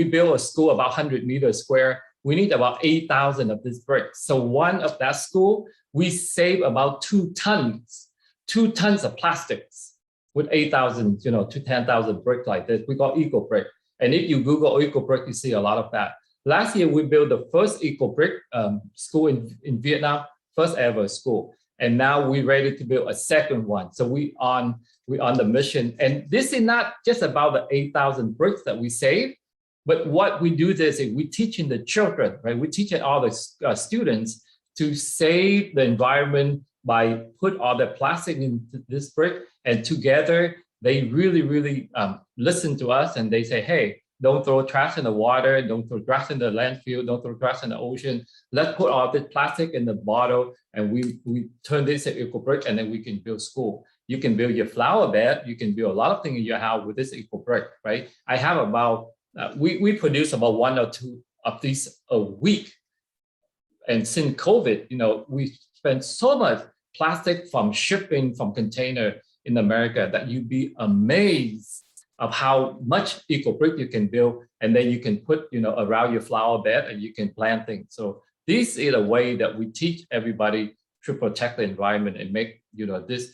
S11: build a school about 100 meters square. We need about 8,000 of this brick. So one of that school, we save about 2 tons of plastics with 8,000, to 10,000 brick like this. We call Eco Brick. And if you Google Eco Brick, you see a lot of that. Last year, we built the first Eco Brick school in Vietnam, first ever school. And now we're ready to build a second one. So we're on the mission. And this is not just about the 8,000 bricks that we save, but what we do is we're teaching the children, right? We're teaching all the students to save the environment by put all the plastic into this brick, and together they really listen to us, and they say, hey, don't throw trash in the water, don't throw trash in the landfill, don't throw trash in the ocean. Let's put all the plastic in the bottle, and we turn this into Eco Brick, and then we can build school. You can build your flower bed, you can build a lot of things in your house with this Eco Brick, right? I have about, we produce about 1 or 2 of these a week. And since COVID, we spend so much plastic from shipping from container in America that you'd be amazed of how much Eco Brick you can build, and then you can put, around your flower bed, and you can plant things. So this is a way that we teach everybody to protect the environment and make, this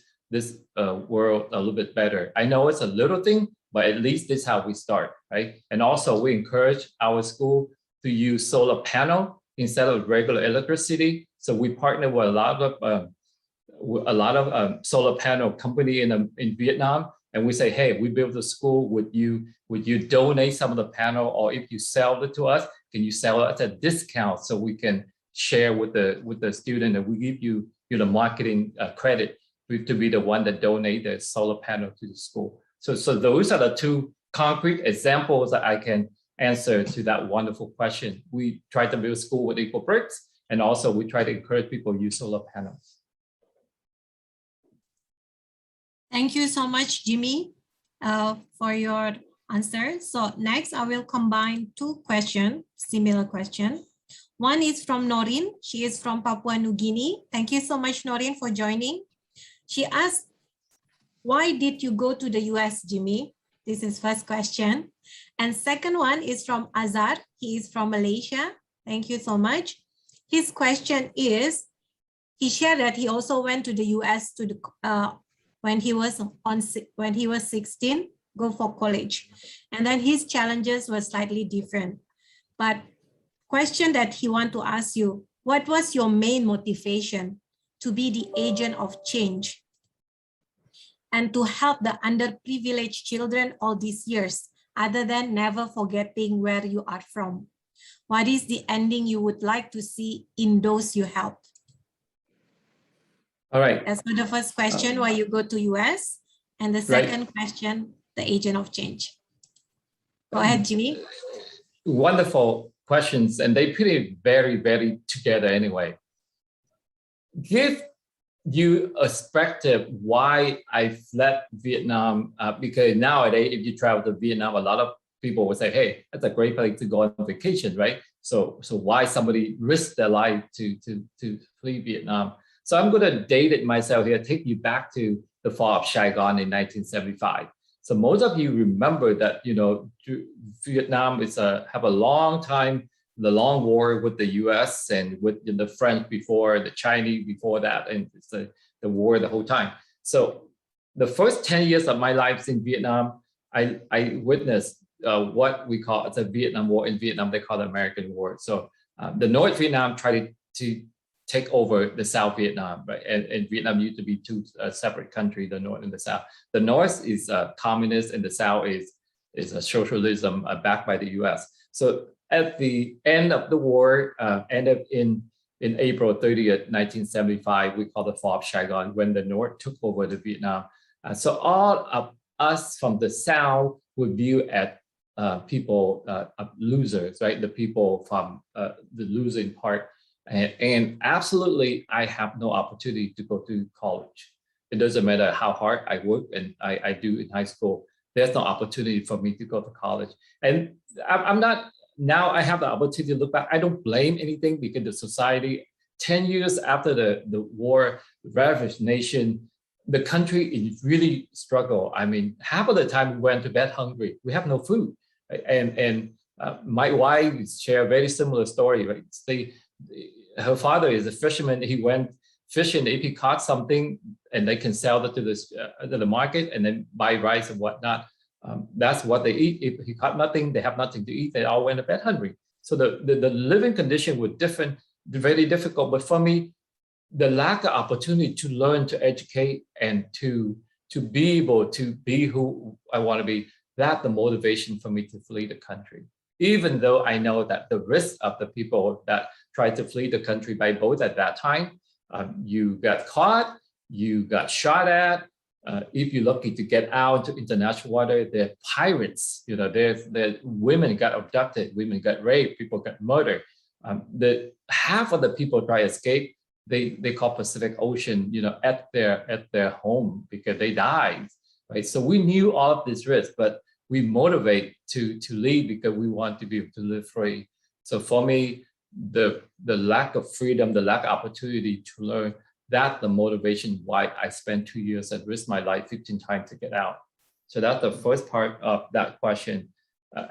S11: world a little bit better. I know it's a little thing, but at least this is how we start, right? And also we encourage our school to use solar panel instead of regular electricity. So we partner with a lot of solar panel company in Vietnam, and we say, hey, we built a school. Would you donate some of the panel, or if you sell it to us, can you sell it at a discount so we can share with the student, and we give you the marketing credit to be the one that donate the solar panel to the school. So those are the 2 concrete examples that I can answer to that wonderful question. We try to build school with Eco Bricks, and also we try to encourage people to use solar panels.
S13: Thank you so much, Jimmy, for your answer. So next, I will combine 2 questions, similar question. One is from Noreen. She is from Papua New Guinea. Thank you so much, Noreen, for joining. She asked, why did you go to the US, Jimmy? This is first question. And second one is from Azhar. He is from Malaysia. Thank you so much. His question is, he shared that he also went to the US to when he was 16, go for college. And then his challenges were slightly different. But question that he want to ask you, what was your main motivation to be the agent of change and to help the underprivileged children all these years, other than never forgetting where you are from? What is the ending you would like to see in those you help?
S11: All right.
S13: That's for the first question, why you go to US. And the second question, the agent of change. Go ahead, Jimmy.
S11: Wonderful questions, and they pretty very together anyway. Give you a perspective why I fled Vietnam, because nowadays, if you travel to Vietnam, a lot of people will say, hey, that's a great place to go on vacation, right? So why somebody risk their life to flee Vietnam? So I'm going to date it myself here, take you back to the fall of Saigon in 1975. So most of you remember that, you know, Vietnam is have a long time, the long war with the US and with the French before, the Chinese before that, and it's the war the whole time. So the first 10 years of my life in Vietnam, I witnessed what we call the Vietnam War. In Vietnam, they call the American War. So the North Vietnam tried to take over the South Vietnam, right? And Vietnam used to be two separate countries, the North and the South. The North is communist and the South is a socialism backed by the US. So at the end of the war, ended in April 30th, 1975, we call the fall of Saigon, when the North took over the Vietnam. So all of us from the South would view at people, losers, right? The people from the losing part. And absolutely, I have no opportunity to go to college. It doesn't matter how hard I work and I do in high school. There's no opportunity for me to go to college. And I'm not, now I have the opportunity to look back. I don't blame anything because the society, 10 years after the war ravaged nation, the country is really struggle. I mean, half of the time we went to bed hungry. We have no food. And my wife share a very similar story, right? Her father is a fisherman. He went fishing. If he caught something and they can sell it to the market and then buy rice and whatnot, that's what they eat. If he caught nothing, they have nothing to eat. They all went to bed hungry. So the living condition was different, very difficult. But for me, the lack of opportunity to learn, to educate, and to be able to be who I want to be, that's the motivation for me to flee the country. Even though I know that the risk of the people that tried to flee the country by boat at that time, you got caught, you got shot at. If you're lucky to get out to international water, they're pirates. You know, the women got abducted, women got raped, people got murdered. The half of the people try to escape. They call Pacific Ocean, you know, at their home because they died, right? So we knew all of this risk, but we motivate to leave because we want to be able to live free. So for me, the lack of freedom, the lack of opportunity to learn, that's the motivation why I spent 2 years and risked my life 15 times to get out. So that's the first part of that question,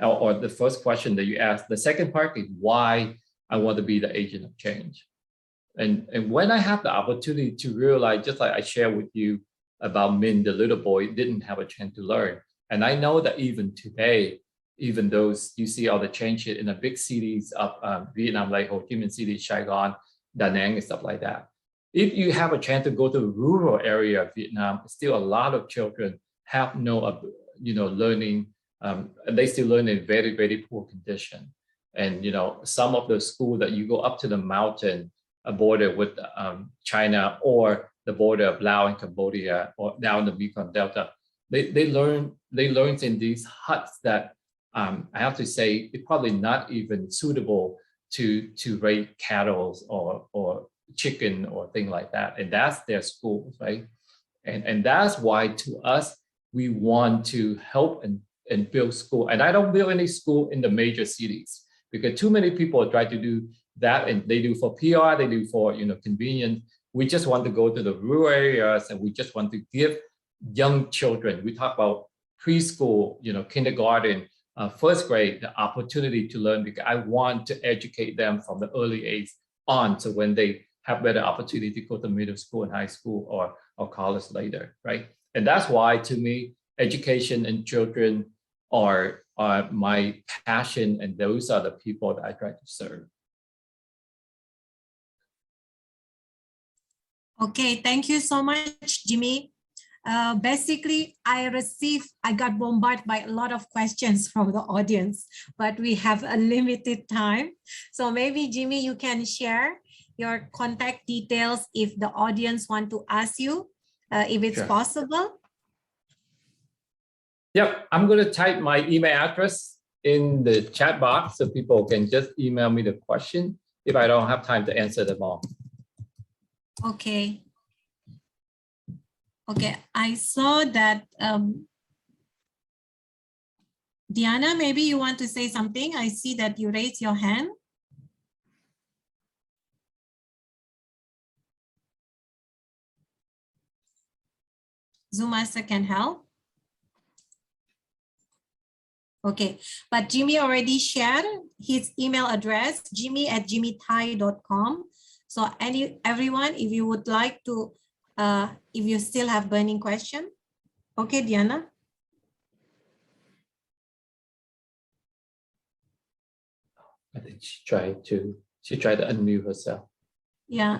S11: or the first question that you asked. The second part is why I want to be the agent of change. And when I have the opportunity to realize, just like I shared with you about Min, the little boy, didn't have a chance to learn. And I know that even today, even though you see all the changes in the big cities of Vietnam, like Ho Chi Minh City, Saigon, Da Nang, and stuff like that. If you have a chance to go to the rural area of Vietnam, still a lot of children have no, learning. They still learn in very, very poor condition. And, you know, some of the schools that you go up to the mountain, a border with China or the border of Laos and Cambodia or down the Mekong Delta, they learn in these huts that I have to say it's probably not even suitable to raise cattle or chicken or thing like that. And that's their schools, right? And that's why to us, we want to help and build school. And I don't build any school in the major cities because too many people try to do that, and they do for PR, they do for convenience. We just want to go to the rural areas and we just want to give young children, we talk about preschool, kindergarten, first grade, the opportunity to learn because I want to educate them from the early age on. So when they have better opportunity to go to middle school and high school or college later, right? And that's why to me, education and children are my passion, and those are the people that I try to serve.
S13: Okay, thank you so much, Jimmy. Basically, I got bombarded by a lot of questions from the audience, but we have a limited time. So maybe Jimmy, you can share your contact details if the audience want to ask you, if it's possible.
S11: Yep, I'm going to type my email address in the chat box so people can just email me the question if I don't have time to answer them all.
S13: Okay. Okay, I saw that Diana, maybe you want to say something. I see that you raised your hand. Zoom Master can help. Okay, but Jimmy already shared his email address, jimmy@jimmythai.com. So everyone, if you would like to, if you still have burning question. Okay, Diana.
S11: I think she tried to unmute herself.
S13: Yeah.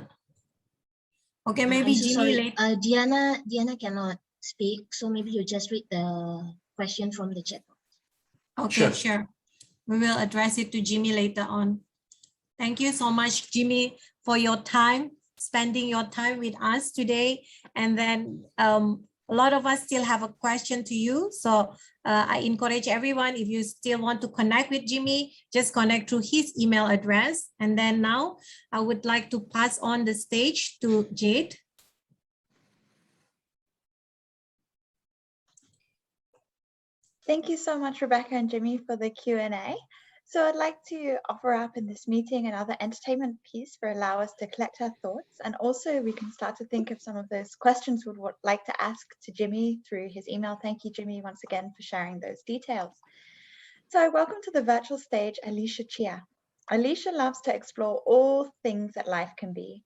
S13: Okay, maybe
S7: I'm so
S13: Jimmy
S7: sorry.
S13: later.
S7: Diana cannot speak, so maybe you just read the question from the chat.
S13: Okay, sure. We will address it to Jimmy later on. Thank you so much, Jimmy, for your time, spending your time with us today. And then a lot of us still have a question to you. So I encourage everyone, if you still want to connect with Jimmy, just connect through his email address. And then now I would like to pass on the stage to Jade.
S6: Thank you so much, Rebecca and Jimmy, for the Q&A. So I'd like to offer up in this meeting another entertainment piece for allow us to collect our thoughts. And also we can start to think of some of those questions we would like to ask to Jimmy through his email. Thank you, Jimmy, once again for sharing those details. So I welcome to the virtual stage, Alicia Chia. Alicia loves to explore all things that life can be.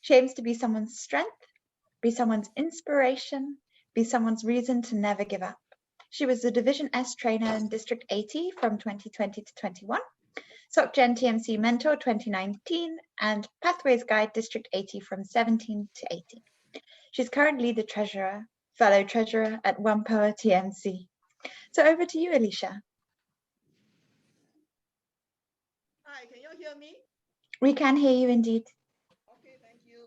S6: She aims to be someone's strength, be someone's inspiration, be someone's reason to never give up. She was the Division S trainer in District 80 from 2020 to 21, SocGen TMC Mentor 2019, and Pathways Guide District 80 from 17 to 18. She's currently the fellow treasurer at Whampoa TMC. So over to you, Alicia.
S15: Hi, can you hear me?
S6: We can hear you indeed.
S15: Okay, thank you.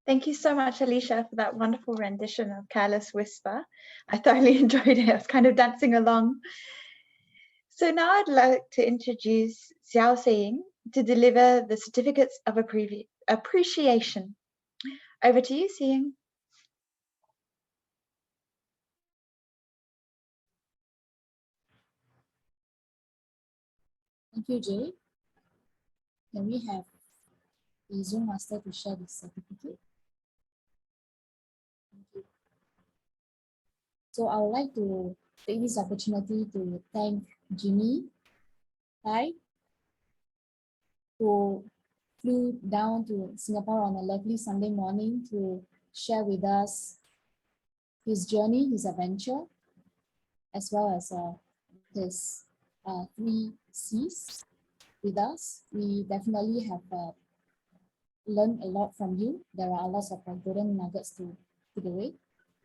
S6: Thank you so much, Alicia, for that wonderful rendition of Careless Whisper. I thoroughly enjoyed it. I was kind of dancing along. So now I'd like to introduce Xiao Seiying to deliver the certificates of appreciation. Over to you, Seiying.
S16: Thank you, Jay. Can we have the Zoom master to share the certificate? Thank you. So I would like to take this opportunity to thank Jimmy Tai, who flew down to Singapore on a lovely Sunday morning to share with us his journey, his adventure, as well as his 3 C's with us. We definitely have learned a lot from you. There are lots of golden nuggets to the way.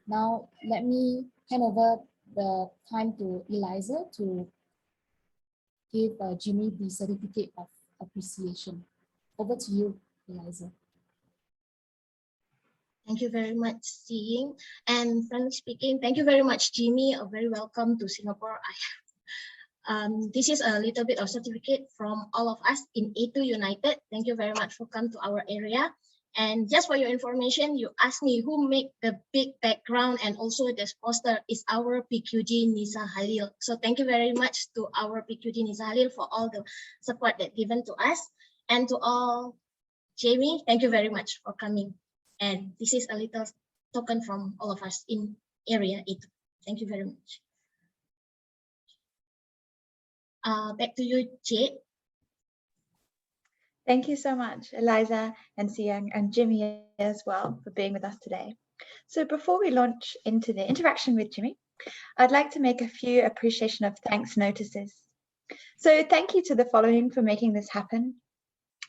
S16: Now, let me hand over the time to Eliza to give Jimmy the certificate of appreciation. Over to you, Eliza.
S7: Thank you very much, Seiying. And frankly speaking, thank you very much, Jimmy. A very welcome to Singapore. This is a little bit of certificate from all of us in A2 United. Thank you very much for coming to our area. And just for your information, you asked me who made the big background and also this poster is our PQG Niza Khalil. So thank you very much to our PQG Niza Khalil for all the support that given to us. And to all, Jamie, thank you very much for coming. And this is a little token from all of us in area 8. Thank you very much. Back to you, Jade.
S6: Thank you so much, Eliza and Seiying and Jimmy as well for being with us today. So before we launch into the interaction with Jimmy, I'd like to make a few appreciation of thanks notices. So thank you to the following for making this happen.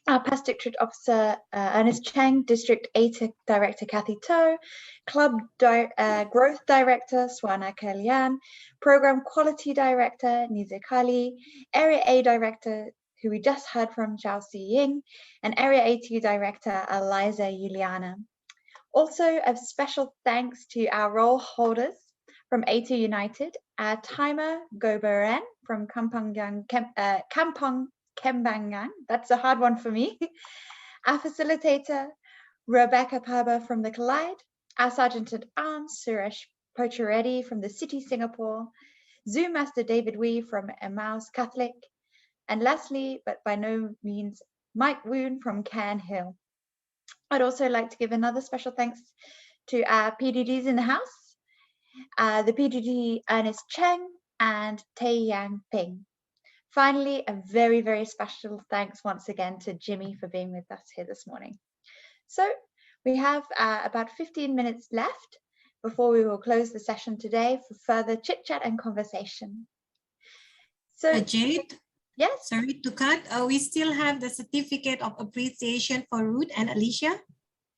S6: Our Past District Officer Ernest Cheng, District ATA Director Kathy Toh, Club Growth Director Swarna Kalyan, Program Quality Director Niza, Area A Director who we just heard from Xiao Seiying, and Area A2 Director Eliza Juliana. Also, a special thanks to our role holders from A2 United, our timer Gobaran from Kampong Kembangan, that's a hard one for me, our facilitator Rebecca Paba from the Collide, our Sergeant at Arms Suresh Pochareddy from the Citi Singapore, Zoom Master David Wee from Emmaus Catholic, and lastly, but by no means, Mike Woon from Cairnhill. I'd also like to give another special thanks to our PDDs in the house, the PDD Ernest Cheng and Tay Yang Ping. Finally, a very, very special thanks once again to Jimmy for being with us here this morning. So we have about 15 minutes left before we will close the session today for further chit chat and conversation. So
S13: Jade?
S6: Yes.
S13: Sorry to cut. We still have the certificate of appreciation for Ruth and Alicia.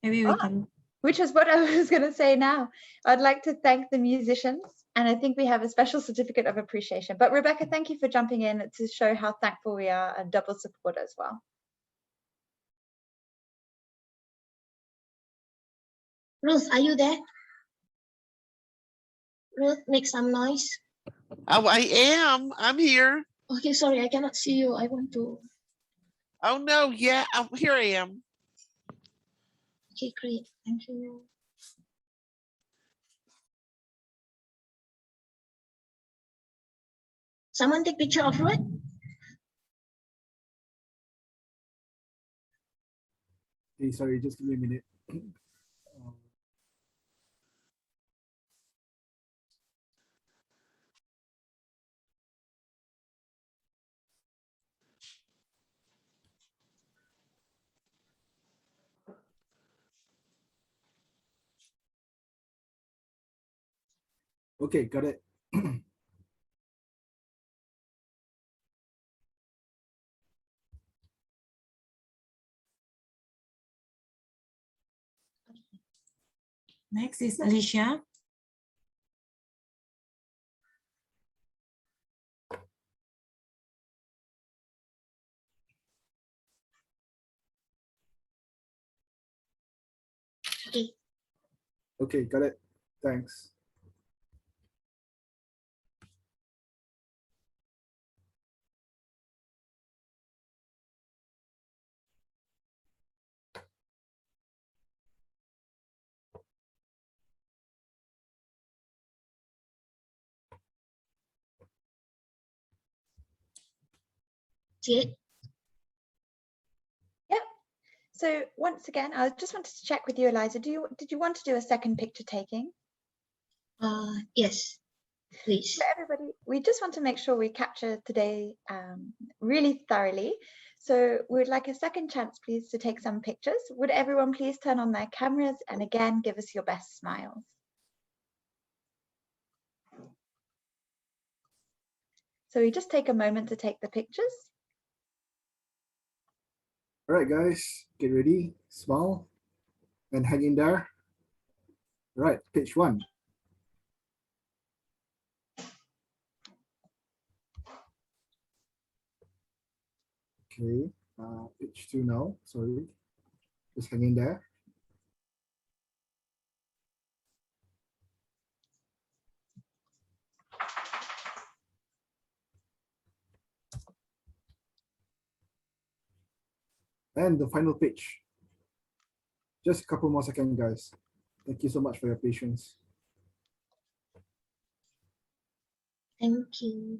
S13: Maybe we can.
S6: Which is what I was going to say now. I'd like to thank the musicians, and I think we have a special certificate of appreciation. But Rebecca, thank you for jumping in to show how thankful we are and double support as well.
S7: Ruth, are you there? Ruth, make some noise.
S17: Oh, I am. I'm here.
S7: Okay, sorry, I cannot see you. I want to.
S17: Oh, no. Yeah, here I am.
S7: Okay, great. Thank you. Someone take picture of Ruth?
S12: Hey, sorry, just give me a minute. Okay, got it.
S13: Next is Alicia.
S7: Okay.
S12: Okay, got it. Thanks.
S7: Jade.
S6: Yep. So once again, I just wanted to check with you, Eliza. Did you want to do a second picture taking?
S7: Yes, please.
S6: For everybody, we just want to make sure we capture today really thoroughly. So we would like a second chance, please, to take some pictures. Would everyone please turn on their cameras and again, give us your best smiles. So we just take a moment to take the pictures.
S12: All right, guys, get ready, smile, and hang in there. All right, page 1. Okay, page 2 now, sorry. Just hang in there. And the final page. Just a couple more seconds, guys. Thank you so much for your patience.
S7: Thank you.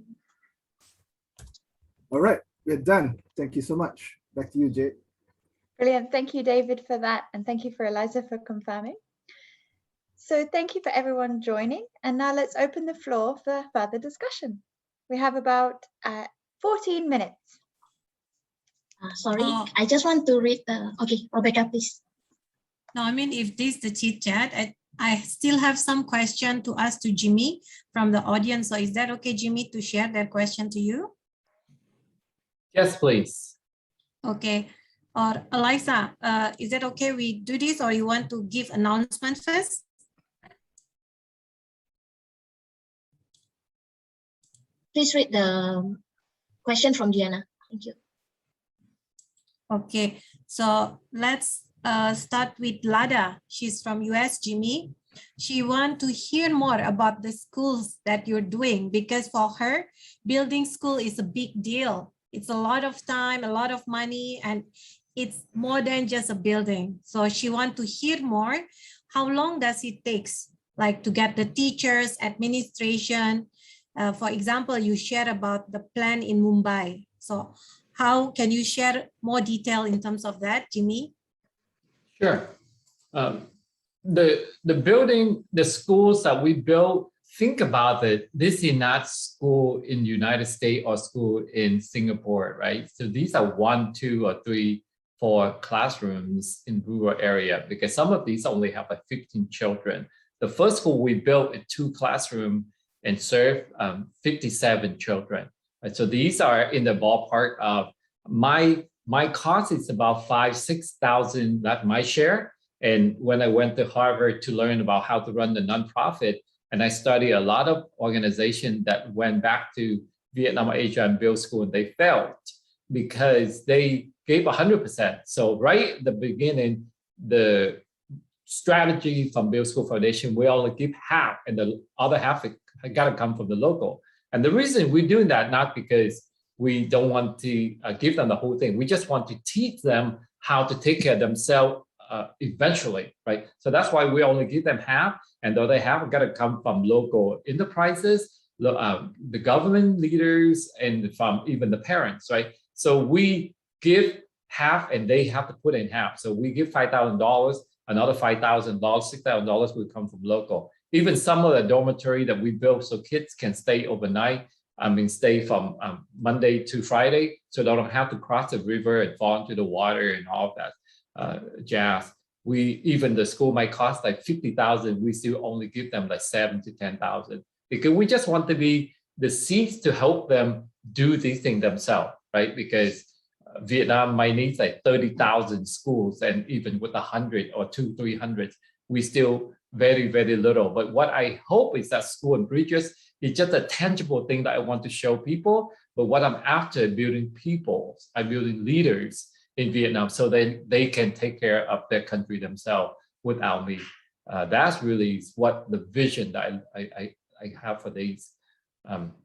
S12: All right, we're done. Thank you so much. Back to you, Jade.
S6: Brilliant. Thank you, David, for that. And thank you for Eliza for confirming. So thank you for everyone joining. And now let's open the floor for further discussion. We have about 14 minutes.
S7: Sorry, I just want to read the, okay, Rebecca, please.
S13: No, I mean, if this is the chit chat, I still have some question to ask to Jimmy from the audience. So is that okay, Jimmy, to share that question to you?
S11: Yes, please.
S13: Okay. Or Eliza, is that okay we do this, or you want to give announcement first?
S7: Please read the question from Diana. Thank you.
S13: Okay, so let's start with Lada. She's from US, Jimmy. She wants to hear more about the schools that you're doing, because for her, building school is a big deal. It's a lot of time, a lot of money, and it's more than just a building. So she wants to hear more. How long does it take, like, to get the teachers, administration? For example, you shared about the plan in Mumbai. So how can you share more detail in terms of that, Jimmy?
S11: Sure. The building, the schools that we built, think about it. This is not school in the United States or school in Singapore, right? So these are 1, 2, or 3, 4 classrooms in rural area, because some of these only have like 15 children. The first school we built in 2 classrooms and serve 57 children. Right? So these are in the ballpark of my cost is about 5,000-6,000, that's my share. And when I went to Harvard to learn about how to run the nonprofit, and I studied a lot of organizations that went back to Vietnam, Asia, and build school, and they failed because they gave 100%. So right at the beginning, the strategy from Build School Foundation, we only give half, and the other half got to come from the local. And the reason we're doing that, not because we don't want to give them the whole thing. We just want to teach them how to take care of themselves eventually, right? So that's why we only give them half, and the other half got to come from local enterprises, the government leaders, and from even the parents, right? So we give half, and they have to put in half. So we give $5,000, another $5,000, $6,000 will come from local. Even some of the dormitory that we built so kids can stay overnight, stay from Monday to Friday, so they don't have to cross the river and fall into the water and all of that jazz. Even the school might cost like $50,000, we still only give them like $7,000 to $10,000. because we just want to be the seeds to help them do these things themselves, right? Because Vietnam might need like 30,000 schools, and even with 100 or 200-300, we still very, very little. But what I hope is that School and Bridges is just a tangible thing that I want to show people. But what I'm after, building people, I'm building leaders in Vietnam so they can take care of their country themselves without me. That's really what the vision that I have for these.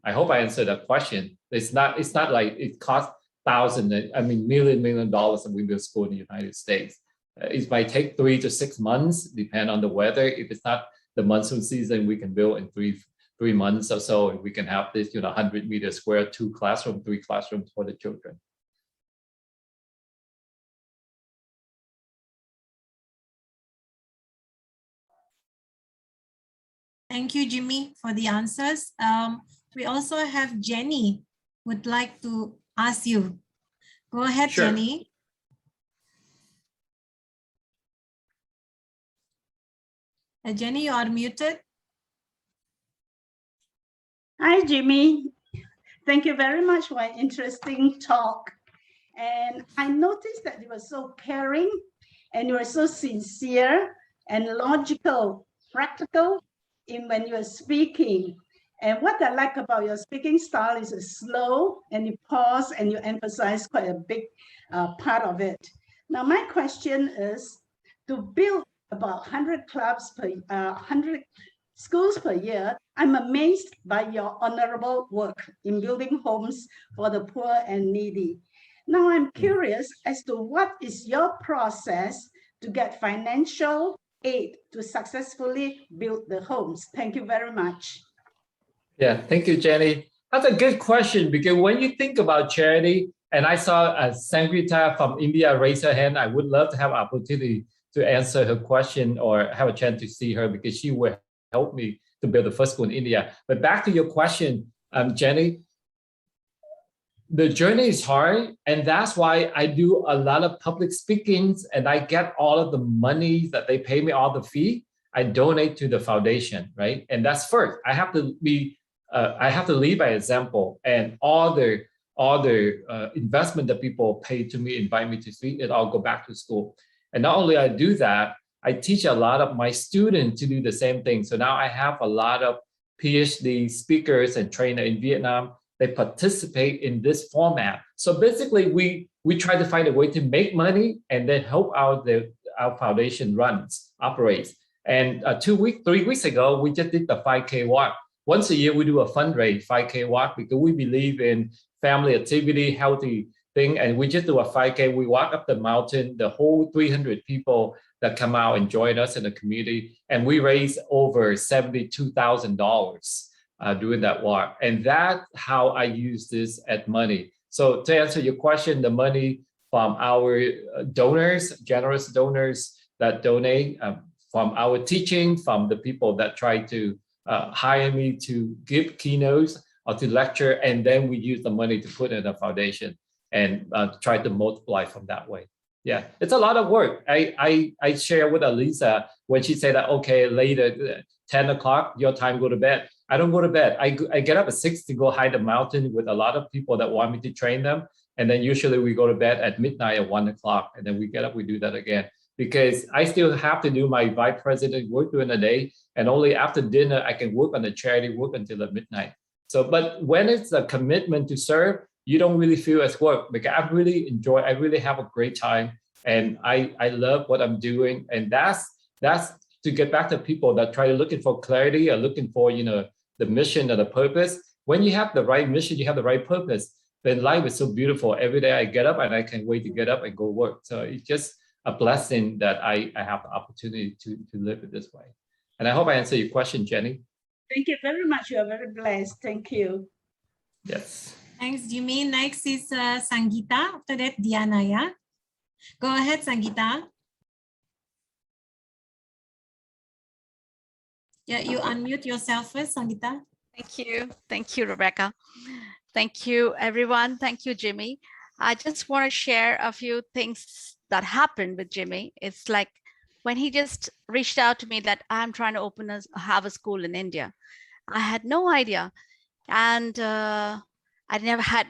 S11: I hope I answered that question. It's not like it costs million dollars and we build school in the United States. It might take 3 to 6 months, depend on the weather. If it's not the monsoon season, we can build in three months or so. We can have this, 100 meters square, 2 classrooms, 3 classrooms for the children.
S13: Thank you, Jimmy, for the answers. We also have Jenny would like to ask you. Go ahead,
S11: Sure.
S13: Jenny. Jenny, you are muted.
S18: Hi, Jimmy. Thank you very much for an interesting talk. And I noticed that you were so caring and you were so sincere and logical, practical when you are speaking. And what I like about your speaking style is it's slow and you pause and you emphasize quite a big part of it. Now, my question is to build about 100 clubs per 100 schools per year. I'm amazed by your honorable work in building homes for the poor and needy. Now, I'm curious as to what is your process to get financial aid to successfully build the homes. Thank you very much.
S11: Yeah, thank you, Jenny. That's a good question, because when you think about charity, and I saw Sangrita from India raise her hand, I would love to have opportunity to answer her question or have a chance to see her, because she will help me to build the first school in India. But back to your question, Jenny, the journey is hard, and that's why I do a lot of public speakings, and I get all of the money that they pay me, all the fee, I donate to the foundation, right? And that's first. I have to lead by example, and all the investment that people pay to me, invite me to speak, it all go back to school. And not only I do that, I teach a lot of my students to do the same thing. So now I have a lot of PhD speakers and trainers in Vietnam. They participate in this format. So basically, we try to find a way to make money and then help out our foundation operates. And 3 weeks ago, we just did the 5K walk. Once a year, we do a fundraise 5K walk because we believe in family activity, healthy thing. And we just do a 5K. We walk up the mountain, the whole 300 people that come out and join us in the community. And we raise over $72,000 doing that walk. And that's how I use this as money. So to answer your question, the money from our donors, generous donors that donate, from our teaching, from the people that try to hire me to give keynotes or to lecture, and then we use the money to put in a foundation and try to multiply from that way. Yeah, it's a lot of work. I share with Alisa when she said that, okay, later, 10 o'clock, your time, go to bed. I don't go to bed. I get up at 6 to go hike the mountain with a lot of people that want me to train them. And then usually we go to bed at midnight at 1 o'clock, and then we get up, we do that again. Because I still have to do my vice president work during the day, and only after dinner I can work on the charity work until midnight. So, but when it's a commitment to serve, you don't really feel as work, because I really have a great time, and I love what I'm doing. And that's to get back to people that try to looking for clarity or looking for, the mission or the purpose. When you have the right mission, you have the right purpose, then life is so beautiful. Every day I get up and I can't wait to get up and go work. So it's just a blessing that I have the opportunity to live it this way. And I hope I answered your question, Jenny.
S18: Thank you very much. You are very blessed. Thank you.
S11: Yes.
S13: Thanks, Jimmy. Next is Sangeeta. After that, Diana, yeah? Go ahead, Sangeeta. Yeah, you unmute yourself first, Sangeeta.
S19: Thank you. Thank you, Rebecca. Thank you, everyone. Thank you, Jimmy. I just want to share a few things that happened with Jimmy. It's like when he just reached out to me that I'm trying to have a school in India. I had no idea. And I never had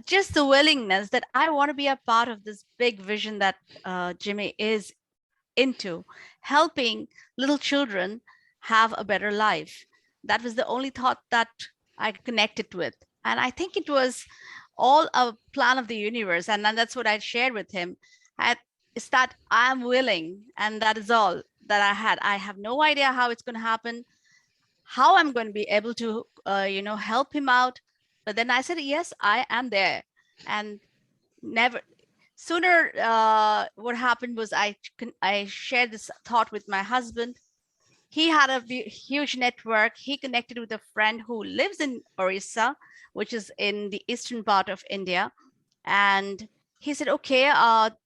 S19: just the willingness that I want to be a part of this big vision that Jimmy is into, helping little children have a better life. That was the only thought that I connected with. And I think it was all a plan of the universe. And then that's what I shared with him. Is that I'm willing, and that is all that I had. I have no idea how it's going to happen, how I'm going to be able to, help him out. But then I said, yes, I am there. And never sooner, what happened was I shared this thought with my husband. He had a huge network. He connected with a friend who lives in Orissa, which is in the eastern part of India. And he said, okay,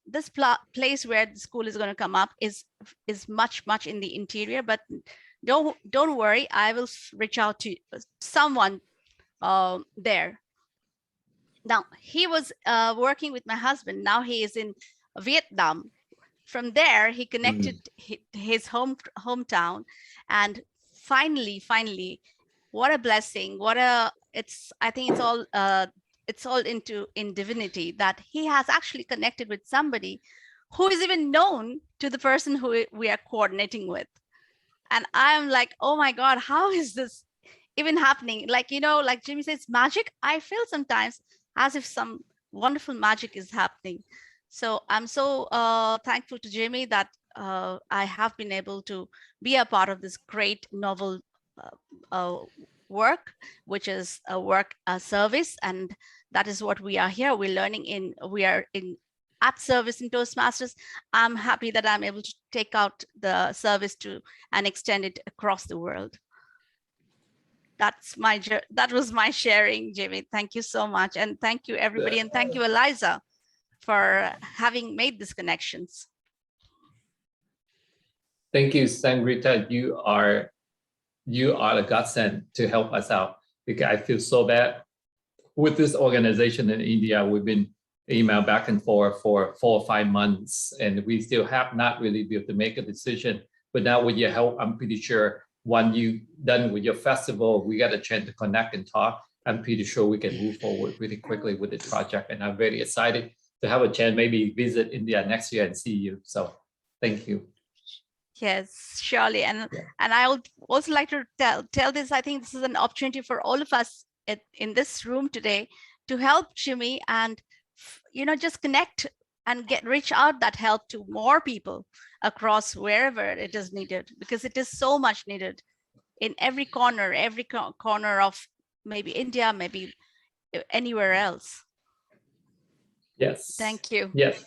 S19: this place where the school is going to come up is much in the interior, but don't worry, I will reach out to someone there. Now, he was working with my husband. Now he is in Vietnam. From there, he connected his hometown. And finally, what a blessing. I think it's all in divinity that he has actually connected with somebody who is even known to the person who we are coordinating with. And I'm like, oh my God, how is this even happening? Like, like Jimmy says, magic. I feel sometimes as if some wonderful magic is happening. So I'm so thankful to Jimmy that I have been able to be a part of this great novel work, which is a work service. And that is what we are here. We are at service in Toastmasters. I'm happy that I'm able to take out the service and extend it across the world. That was my sharing, Jimmy. Thank you so much. And thank you, everybody. And thank you, Eliza, for having made these connections.
S11: Thank you, Sangrita. You are the godsend to help us out, because I feel so bad with this organization in India. We've been email back and forth for 4 or 5 months, and we still have not really been able to make a decision. But now with your help, I'm pretty sure when you're done with your festival, we got a chance to connect and talk. I'm pretty sure we can move forward really quickly with the project. And I'm very excited to have a chance, maybe visit India next year and see you. So thank you.
S19: Yes, surely. And I would also like to tell this, I think this is an opportunity for all of us in this room today to help Jimmy and, just connect and reach out that help to more people across wherever it is needed, because it is so much needed in every corner of maybe India, maybe anywhere else.
S11: Yes.
S19: Thank you.
S11: Yes.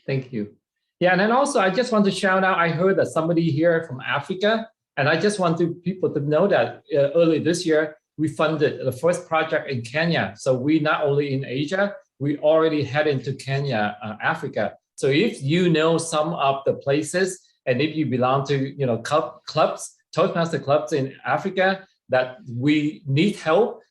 S11: Thank you. Yeah, and then also I just want to shout out, I heard that somebody here from Africa, and I just want people to know that early this year, we funded the first project in Kenya. So we not only in Asia, we already head into Kenya, Africa. So if you know some of the places, and if you belong to clubs, Toastmaster clubs in Africa that we need help,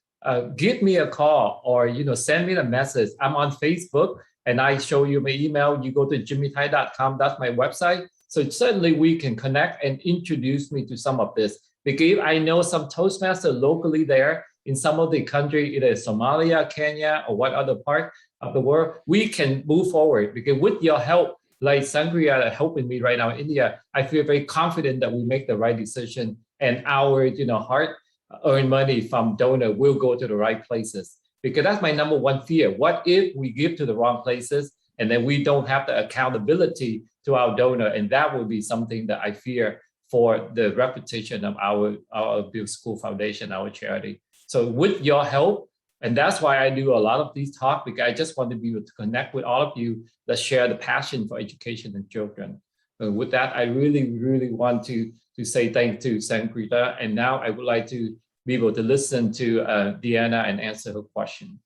S11: give me a call or send me a message. I'm on Facebook and I show you my email. You go to jimmythai.com. That's my website. So certainly we can connect and introduce me to some of this, because I know some Toastmasters locally there in some of the country, either Somalia, Kenya, or what other part of the world, we can move forward. Because with your help, like Sangria helping me right now in India, I feel very confident that we make the right decision, and our hard-earned money from donor will go to the right places. Because that's my number one fear. What if we give to the wrong places and then we don't have the accountability to our donor? And that would be something that I fear for the reputation of our Build School Foundation, our charity. So with your help, and that's why I do a lot of these talks, because I just want to be able to connect with all of you that share the passion for education and children. And with that, I really want to say thank you to Sangrita. And now I would like to be able to listen to Deanna and answer her question.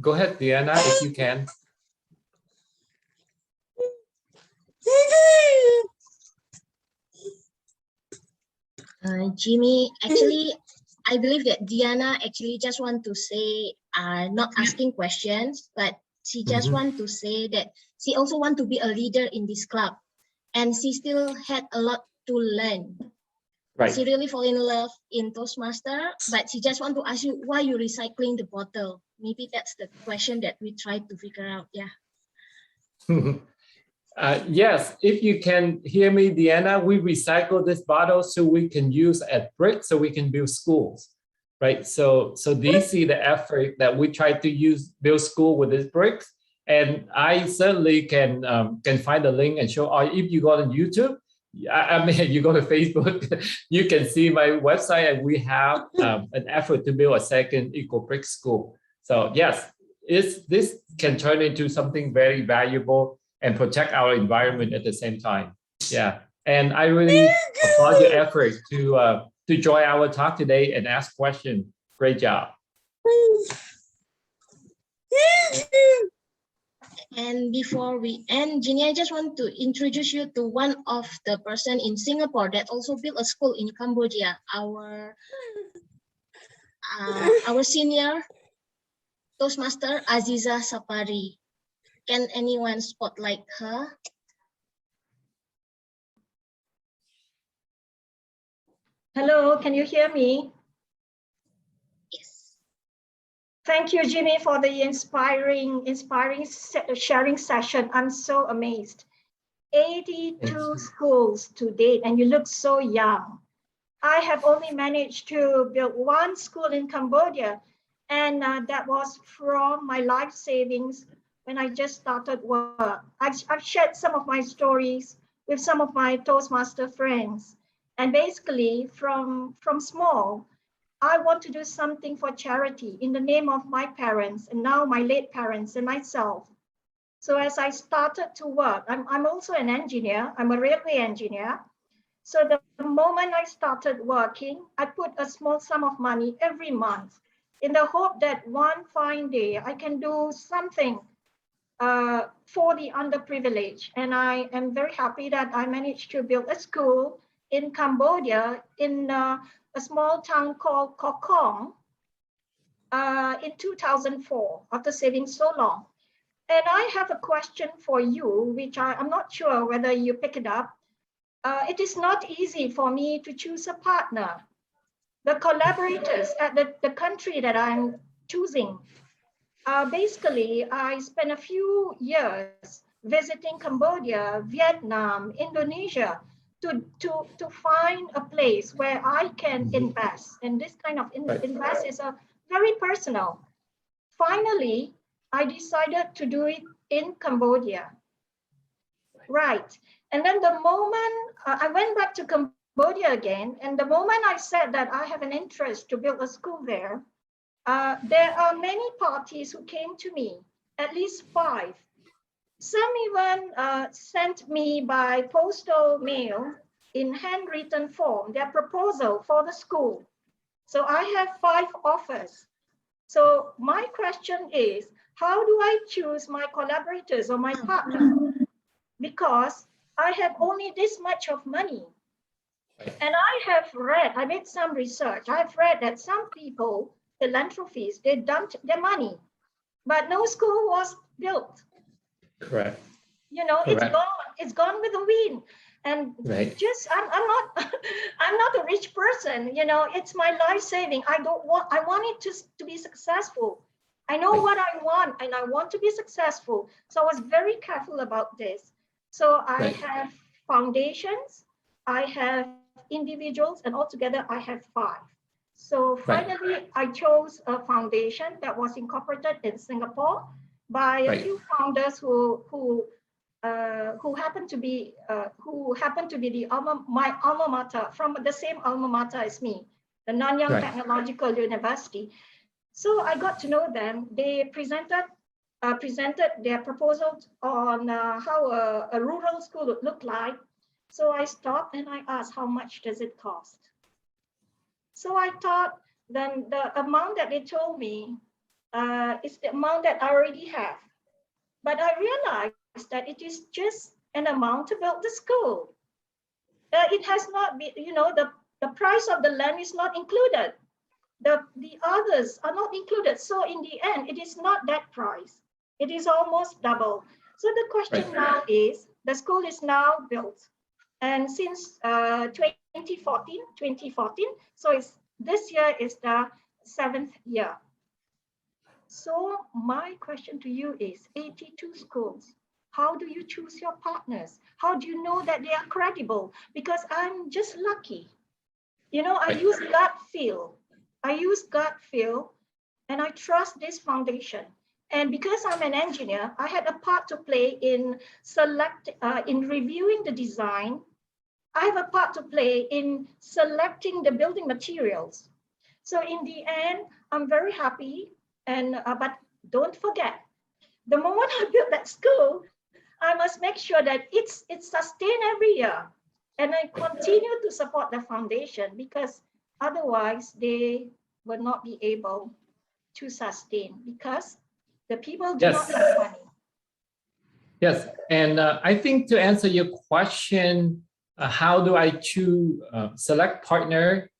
S11: Go ahead, Deanna, if you can.
S7: Jimmy, actually, I believe that Diana actually just want to say, not asking questions, but she just want to say that she also want to be a leader in this club, and she still had a lot to learn.
S11: Right.
S7: She really fall in love in Toastmaster, but she just want to ask you why you recycling the bottle. Maybe that's the question that we try to figure out. Yeah.
S11: Yes, if you can hear me, Deanna, we recycle this bottle so we can use as bricks so we can build schools, right? So they see the effort that we try to build school with these bricks. And I certainly can find the link and show, or if you go on YouTube, I mean, you go to Facebook, you can see my website, and we have an effort to build a second eco brick school. So yes, this can turn into something very valuable and protect our environment at the same time. Yeah, and I really applaud your effort to join our talk today and ask questions. Great job.
S7: And before we end, Ginny, I just want to introduce you to one of the person in Singapore that also built a school in Cambodia. Our senior Toastmaster Aziza Sapari. Can anyone spotlight her?
S20: Hello, can you hear me?
S7: Yes.
S20: Thank you, Jimmy, for the inspiring sharing session. I'm so amazed. 82 schools to date, and you look so young. I have only managed to build one school in Cambodia, and that was from my life savings when I just started work. I've shared some of my stories with some of my Toastmaster friends. And basically from small, I want to do something for charity in the name of my parents and now my late parents and myself. So as I started to work, I'm also an engineer, I'm a railway engineer. So the moment I started working, I put a small sum of money every month in the hope that one fine day I can do something for the underprivileged. And I am very happy that I managed to build a school in Cambodia in a small town called Kampong in 2004, after saving so long. And I have a question for you, which I'm not sure whether you pick it up. It is not easy for me to choose a partner. The collaborators at the country that I'm choosing, basically, I spent a few years visiting Cambodia, Vietnam, Indonesia, to find a place where I can invest. And this kind of invest is a very personal. Finally, I decided to do it in Cambodia. Right. And then the moment I went back to Cambodia again, and the moment I said that I have an interest to build a school there are many parties who came to me, at least 5. Some even sent me by postal mail in handwritten form their proposal for the school. So I have 5 offers. So my question is, how do I choose my collaborators or my partner? Because I have only this much of money. And I made some research. I've read that some people, philanthropies, they dumped their money, but no school was built.
S11: Correct.
S20: You know,
S11: Correct.
S20: it's gone with the wind. And just I'm not a rich person, you know, it's my life saving. I want it to be successful. I know what I want and I want to be successful. So I was very careful about this. So I have foundations, I have individuals, and altogether I have 5. So finally, I chose a foundation that was incorporated in Singapore by a few founders who happen to be my alma mater, from the same alma mater as me, the Nanyang Technological University. So I got to know them. They presented their proposals on how a rural school would look like. So I stopped and I asked, how much does it cost? So I thought then the amount that they told me is the amount that I already have. But I realized that it is just an amount to build the school. It has not been, you know, the price of the land is not included. The others are not included. So in the end, it is not that price. It is almost double. So the question now is, the school is now built. And since 2014, so this year is the 7th year. So my question to you is, 82 schools, how do you choose your partners? How do you know that they are credible? Because I'm just lucky. You know, I use gut feel. And I trust this foundation. And because I'm an engineer, I had a part to play in reviewing the design. I have a part to play in selecting the building materials. So in the end, I'm very happy. And but don't forget, the moment I build that school, I must make sure that it's sustained every year. And I continue to support the foundation, because otherwise they will not be able to sustain, because the people do not have money.
S11: Yes, and I think to answer your question, how do I choose select partner?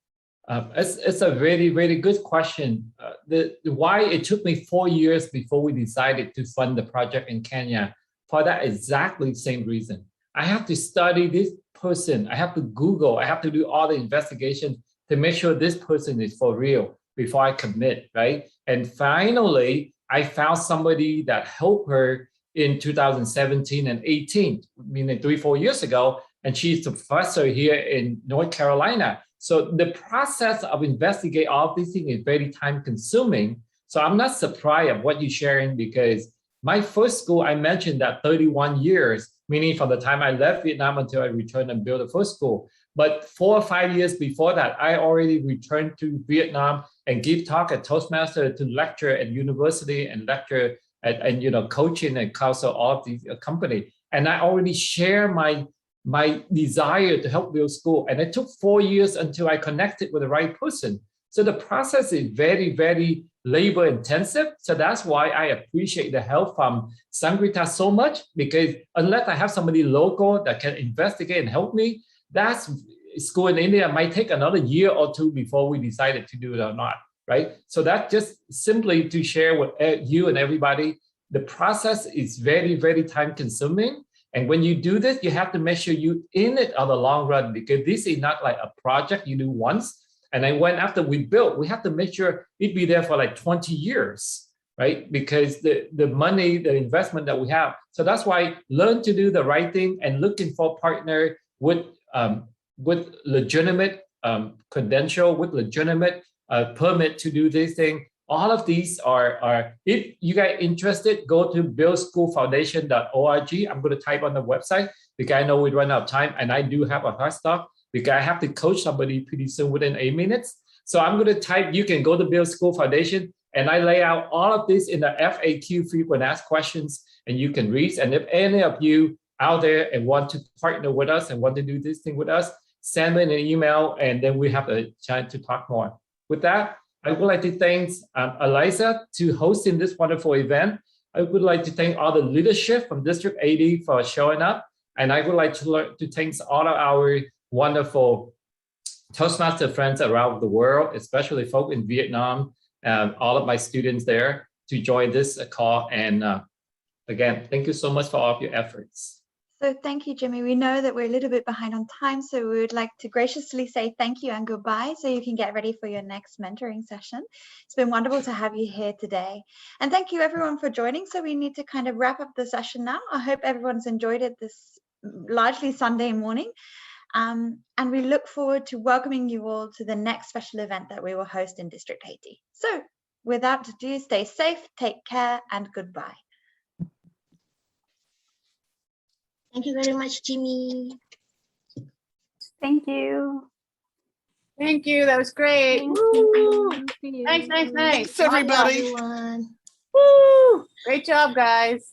S11: It's a very, very good question. The why it took me 4 years before we decided to fund the project in Kenya, for that exactly same reason. I have to study this person. I have to Google. I have to do all the investigation to make sure this person is for real before I commit, right? And finally, I found somebody that helped her in 2017 and 18, meaning 3-4 years ago, and she's a professor here in North Carolina. So the process of investigating all these things is very time consuming. So I'm not surprised of what you're sharing, because my first school, I mentioned that 31 years, meaning from the time I left Vietnam until I returned and built the first school. But 4 or 5 years before that, I already returned to Vietnam and give talk at Toastmasters, to lecture at university and lecture and you know, coaching and counsel all of these company. And I already share my desire to help build school. And it took 4 years until I connected with the right person. So the process is very, very labor intensive. So that's why I appreciate the help from Sangrita so much, because unless I have somebody local that can investigate and help me, that's school in India might take another year or two before we decided to do it or not, right? So that just simply to share with you and everybody, the process is very, very time consuming. And when you do this, you have to make sure you're in it on the long run, because this is not like a project you do once. And then when after we built, we have to make sure it be there for like 20 years, right? Because the money, the investment that we have. So that's why learn to do the right thing and looking for a partner with legitimate credential, with legitimate permit to do this thing. All of these are, if you guys interested, go to buildschoolfoundation.org. I'm going to type on the website, because I know we run out of time, and I do have a hard stop, because I have to coach somebody pretty soon within 8 minutes. So I'm going to type, you can go to Build School Foundation, and I lay out all of this in the FAQ, frequent asked questions, and you can read. And if any of you out there and want to partner with us and want to do this thing with us, send me an email, and then we have a chance to talk more. With that, I would like to thank Eliza to hosting this wonderful event. I would like to thank all the leadership from District 80 for showing up. And I would like to thank all of our wonderful Toastmaster friends around the world, especially folk in Vietnam, all of my students there to join this call. And again, thank you so much for all of your efforts.
S6: So thank you, Jimmy. We know that we're a little bit behind on time, so we would like to graciously say thank you and goodbye so you can get ready for your next mentoring session. It's been wonderful to have you here today. And thank you everyone for joining. So we need to kind of wrap up the session now. I hope everyone's enjoyed it this largely Sunday morning. And we look forward to welcoming you all to the next special event that we will host in District 80. So without ado, stay safe, take care, and goodbye.
S7: Thank you very much, Jimmy.
S14: Thank you.
S21: Thank you. That was great.
S14: Thank
S21: Woo.
S14: you.
S21: Nice, nice, nice.
S17: Thanks, everybody.
S7: Bye, everyone.
S21: Woo. Great job, guys.